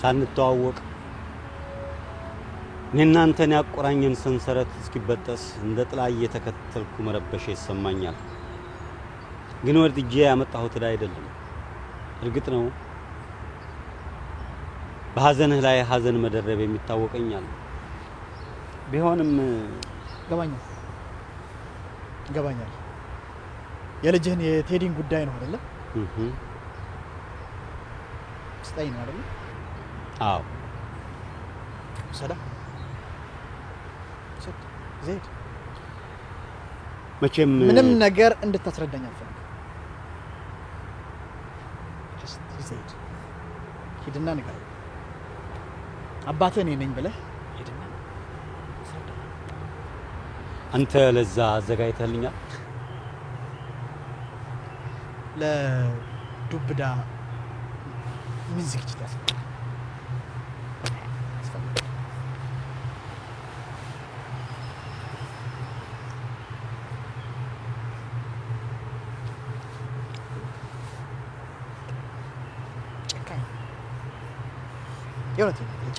ሳንተዋወቅ እኔና አንተን ያቆራኘን ሰንሰለት እስኪበጠስ እንደ ጥላ እየተከተልኩ መረበሽ ይሰማኛል። ግን ወርድጄ ያመጣሁት አይደለም። እርግጥ ነው በሐዘንህ ላይ ሐዘን መደረብ የሚታወቀኛል። ቢሆንም ገባኛል። የልጅህን የቴዲን ጉዳይ ነው አይደለ? ስታይ ነው አይደለ? አዎ። ሰዳ ዘይድ መቼም ምንም ነገር እንድታስረዳኝ አልፈልግም። ዘይድ ሂድና ንገረው። አባትህ እኔ ነኝ ብለህ ሂድና አንተ ለዛ አዘጋጅተህልኛል? ለዱብዳ ምን ዝግጅት ያስፈልጋል?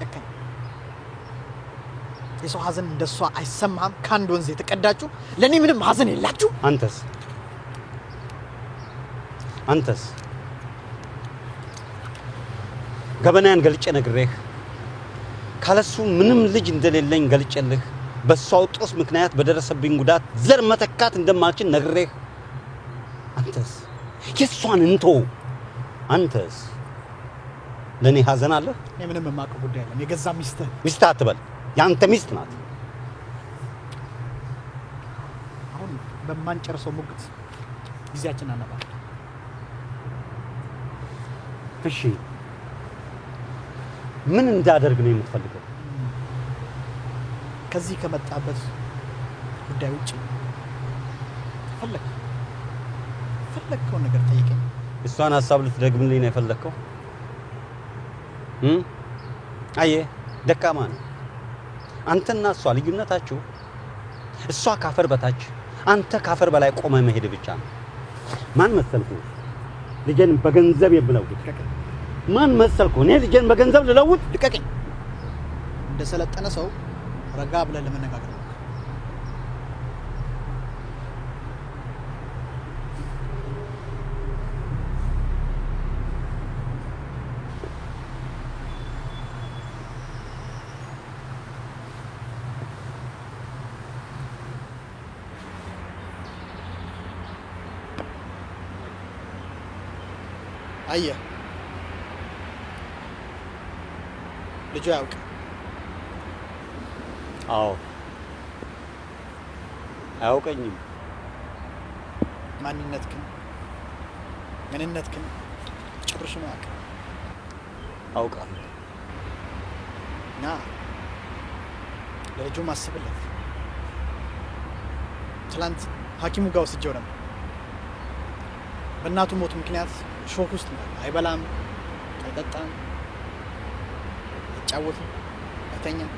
ጨካኝ የሰው ሐዘን እንደሷ አይሰማም። ካንድ ወንዝ የተቀዳችሁ ለኔ ምንም ሐዘን የላችሁ። አንተስ ገበናን ገልጬ ነግሬህ ካለሱ ምንም ልጅ እንደሌለኝ ገልጬልህ በሷው ጦስ ምክንያት በደረሰብኝ ጉዳት ዘር መተካት እንደማልችል ነግሬህ አንተስ የሷን እንቶ አንተስ ለኔ ሐዘን አለ? እኔ ምንም የማውቀው ጉዳይ አይደለም። የገዛ ሚስት አትበል። ያንተ ሚስት ናት። አሁን በማንጨርሰው ሙግት ጊዜያችን አናባል። እሺ ምን እንዳደርግ ነው የምትፈልገው? ከዚህ ከመጣበት ጉዳይ ውጪ ፈለግከውን ነገር ጠይቀኝ። እሷን ሐሳብ ልትደግምልኝ ነው የፈለግከው? አየህ ደካማ ነው። አንተና እሷ ልዩነታችሁ እሷ ካፈር በታች አንተ ካፈር በላይ ቆመ መሄድ ብቻ ነው። ማን መሰልኩ ልጄን በገንዘብ የምለውጥ? ማን መሰልኩ እኔ ልጄን በገንዘብ ልለውጥ? ልቀቀኝ። እንደ ሰለጠነ ሰው ረጋ ብለን ለመነጋገር ነው። አየህ ልጁ ያውቅ። አዎ አያውቀኝም። ማንነትክን ምንነትክን ጭራሽ ነው ያውቅ። አውቃለሁ። እና ለልጁ ማስብለት። ትላንት ሐኪሙ ጋር ወስጄው ነበር። በእናቱ ሞት ምክንያት ሾክ ውስጥ ነው። አይበላም፣ አይጠጣም፣ አይጫወትም፣ አይተኛም።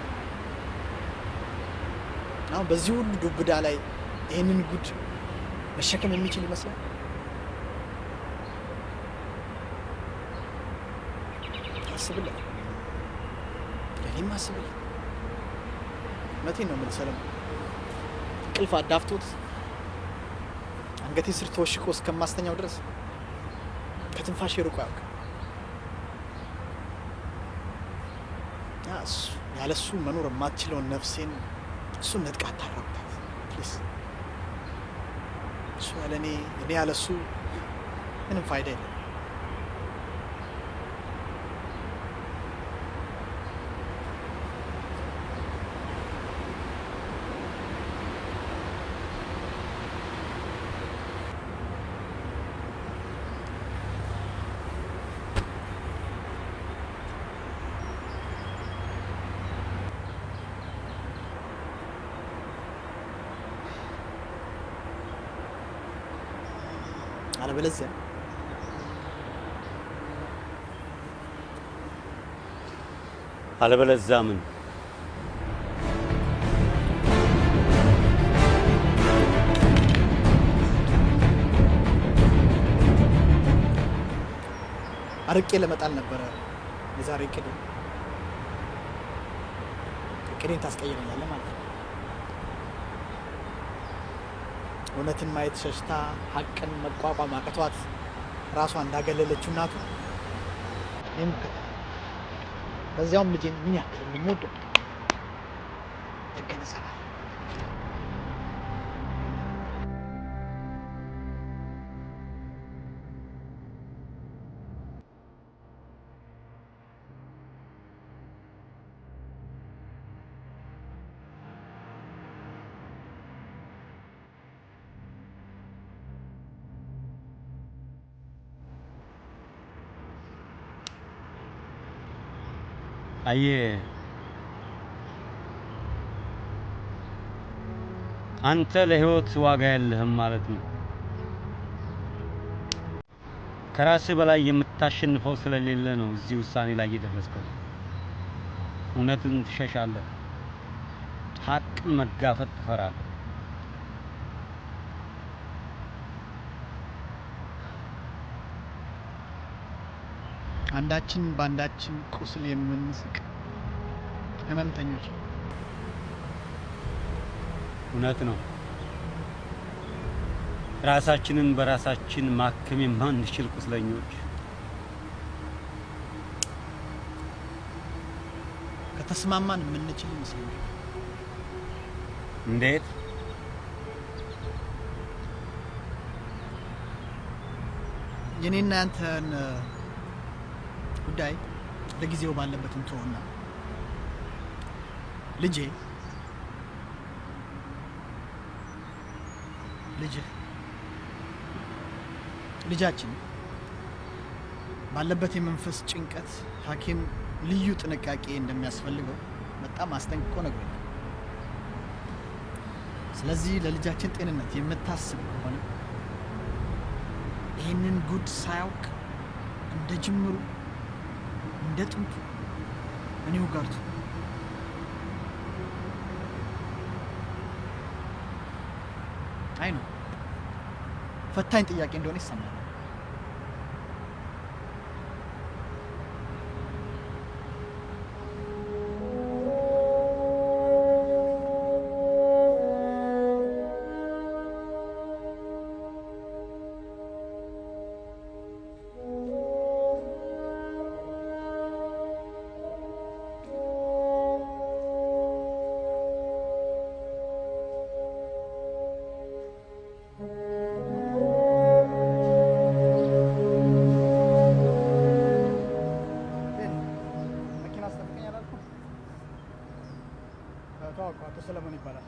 አሁን በዚህ ሁሉ ዱብዳ ላይ ይህንን ጉድ መሸከም የሚችል ይመስላል? አስብለት፣ ለእኔም አስብለት። እውነቴን ነው የምልህ ሰለሞን፣ እንቅልፍ አዳፍቶት አንገቴ ስር ተወሽቆ እስከማስተኛው ድረስ ከትንፋሽ ሩቆ ያውቅ። ያለሱ መኖር የማትችለውን ነፍሴን እሱን ነጥቃ አታራቁታት ፕሊዝ። እሱ ያለ እኔ ያለሱ ምንም ፋይዳ የለም። አለበለዚያ ምን? አርቄ ለመጣል ነበረ የዛሬ እቅድ። እቅዴን ታስቀይረኛለህ ማለት ነው። እውነትን ማየት ሸሽታ ሀቅን መቋቋም አቅቷት ራሷ እንዳገለለችው እናቱ የምከታ በዚያውም ልጄን ምን ያክል እንደምወደው ትገነዘባለህ። አየህ አንተ ለህይወት ዋጋ የለህም ማለት ነው። ከራስህ በላይ የምታሸንፈው ስለሌለ ነው እዚህ ውሳኔ ላይ የደረስከው። እውነትን ትሸሻለህ፣ ሀቅን መጋፈጥ ትፈራለህ። አንዳችን በአንዳችን ቁስል የምንስቅ ህመምተኞች። እውነት ነው። ራሳችንን በራሳችን ማከም የማንችል ቁስለኞች። ከተስማማን የምንችል ይመስለኛል። እንዴት? የኔና ያንተን ጉዳይ ለጊዜው ባለበት እንተውና ልጃችን ባለበት የመንፈስ ጭንቀት ሐኪም ልዩ ጥንቃቄ እንደሚያስፈልገው በጣም አስጠንቅቆ ነግሮኛል። ስለዚህ ለልጃችን ጤንነት የምታስብ ከሆነ ይህንን ጉድ ሳያውቅ እንደ ጅምሩ እንደ ጥንቱ እኔው ጋርቱ አይ ነው ፈታኝ ጥያቄ እንደሆነ ይሰማል። አቶ ሰለሞን ይባላል።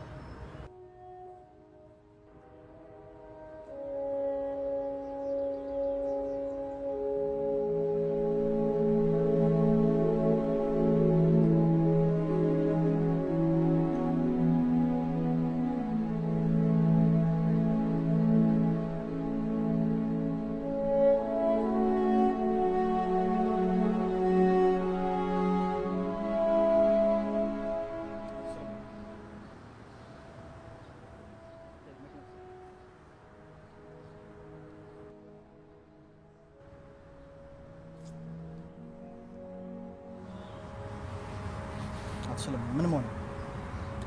ሰለሞን ምን ሆነ?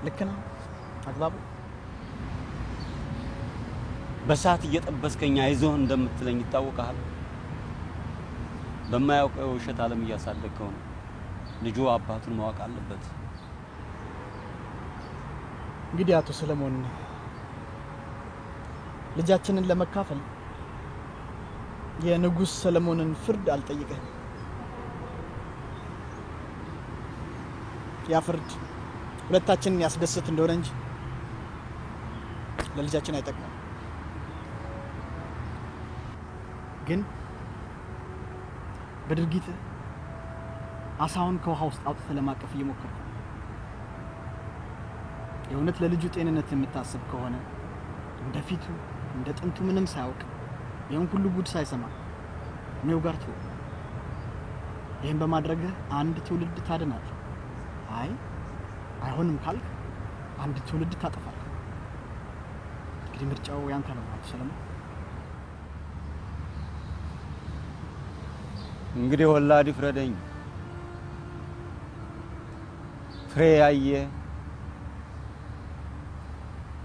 ልክ ነው? አግባቡ? በሰዓት እየጠበስከኝ አይዞህ እንደምትለኝ ይታወቃል። በማያውቀው የውሸት ዓለም እያሳደግከው ነው። ልጁ አባቱን ማወቅ አለበት። እንግዲህ አቶ ሰለሞን ልጃችንን ለመካፈል የንጉሥ ሰለሞንን ፍርድ አልጠይቀህም። ያ ፍርድ ሁለታችንን ያስደስት እንደሆነ እንጂ ለልጃችን አይጠቅምም። ግን በድርጊት አሳውን ከውሃ ውስጥ አውጥተህ ለማቀፍ እየሞከርክ ነው። የእውነት ለልጁ ጤንነት የምታስብ ከሆነ እንደፊቱ እንደ ጥንቱ ምንም ሳያውቅ ይህን ሁሉ ጉድ ሳይሰማ እኔው ጋር ትሆን። ይህን በማድረግህ አንድ ትውልድ ታድናለህ። አይ አይሆንም ካልክ አንድ ትውልድ ታጠፋለህ። እንግዲህ ምርጫው ያንተ ነው አቶ ሰለሞን። እንግዲህ ወላድ ይፍረደኝ። ፍሬ ያየ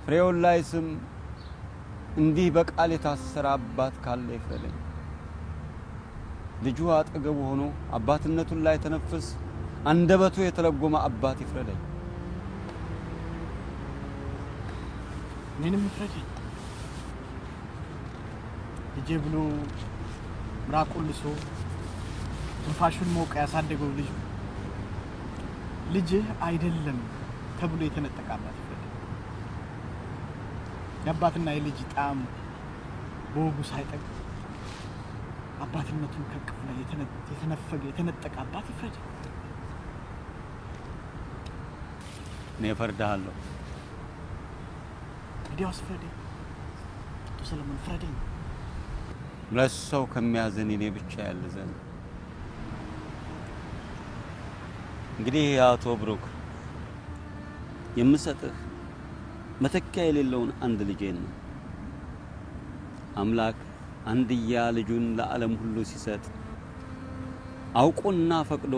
ፍሬውን ላይ ስም እንዲህ በቃል የታሰረ አባት ካለ ይፍረደኝ። ልጁ አጠገቡ ሆኖ አባትነቱን ላይ ተነፍስ አንደበቱ የተለጎመ አባት ይፍረደኝ። ምንም ይፍረደኝ። ልጄ ብሎ ምራቁን ልሶ ትንፋሹን ሞቀ ያሳደገው ልጅህ አይደለም ተብሎ የተነጠቀ አባት ይፍረደኝ። የአባትና የልጅ ጣም በወጉ ሳይጠቅ አባትነቱን ከቅፍ ላይ የተነፈገ የተነጠቀ አባት ይፍረደኝ። እኔ እፈርድሃለሁ። እንዲያውስ ፍረደኝ አቶ ሰለሞን ፍረደኝ። ለሰው ከሚያዝን እኔ ብቻ ያልዘን። እንግዲህ አቶ ብሩክ የምሰጥህ መተኪያ የሌለውን አንድ ልጄን ነው። አምላክ አንድያ ልጁን ለዓለም ሁሉ ሲሰጥ አውቆና ፈቅዶ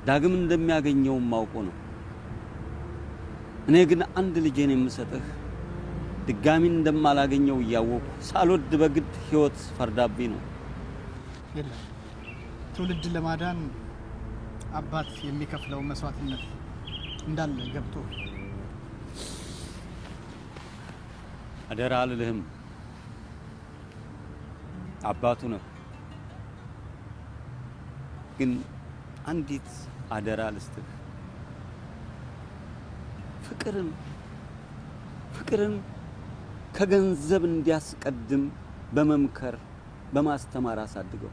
ዳግም እንደሚያገኘውም አውቆ ነው። እኔ ግን አንድ ልጄን የምሰጥህ ድጋሚ እንደማላገኘው እያወቁ ሳልወድ በግድ ህይወት ፈርዳብኝ ነው። የለም ትውልድ ለማዳን አባት የሚከፍለው መስዋዕትነት እንዳለ ገብቶ አደራ አልልህም። አባቱ ነው። ግን አንዲት አደራ ልስጥህ። ፍቅርን ከገንዘብ እንዲያስቀድም በመምከር በማስተማር አሳድገው።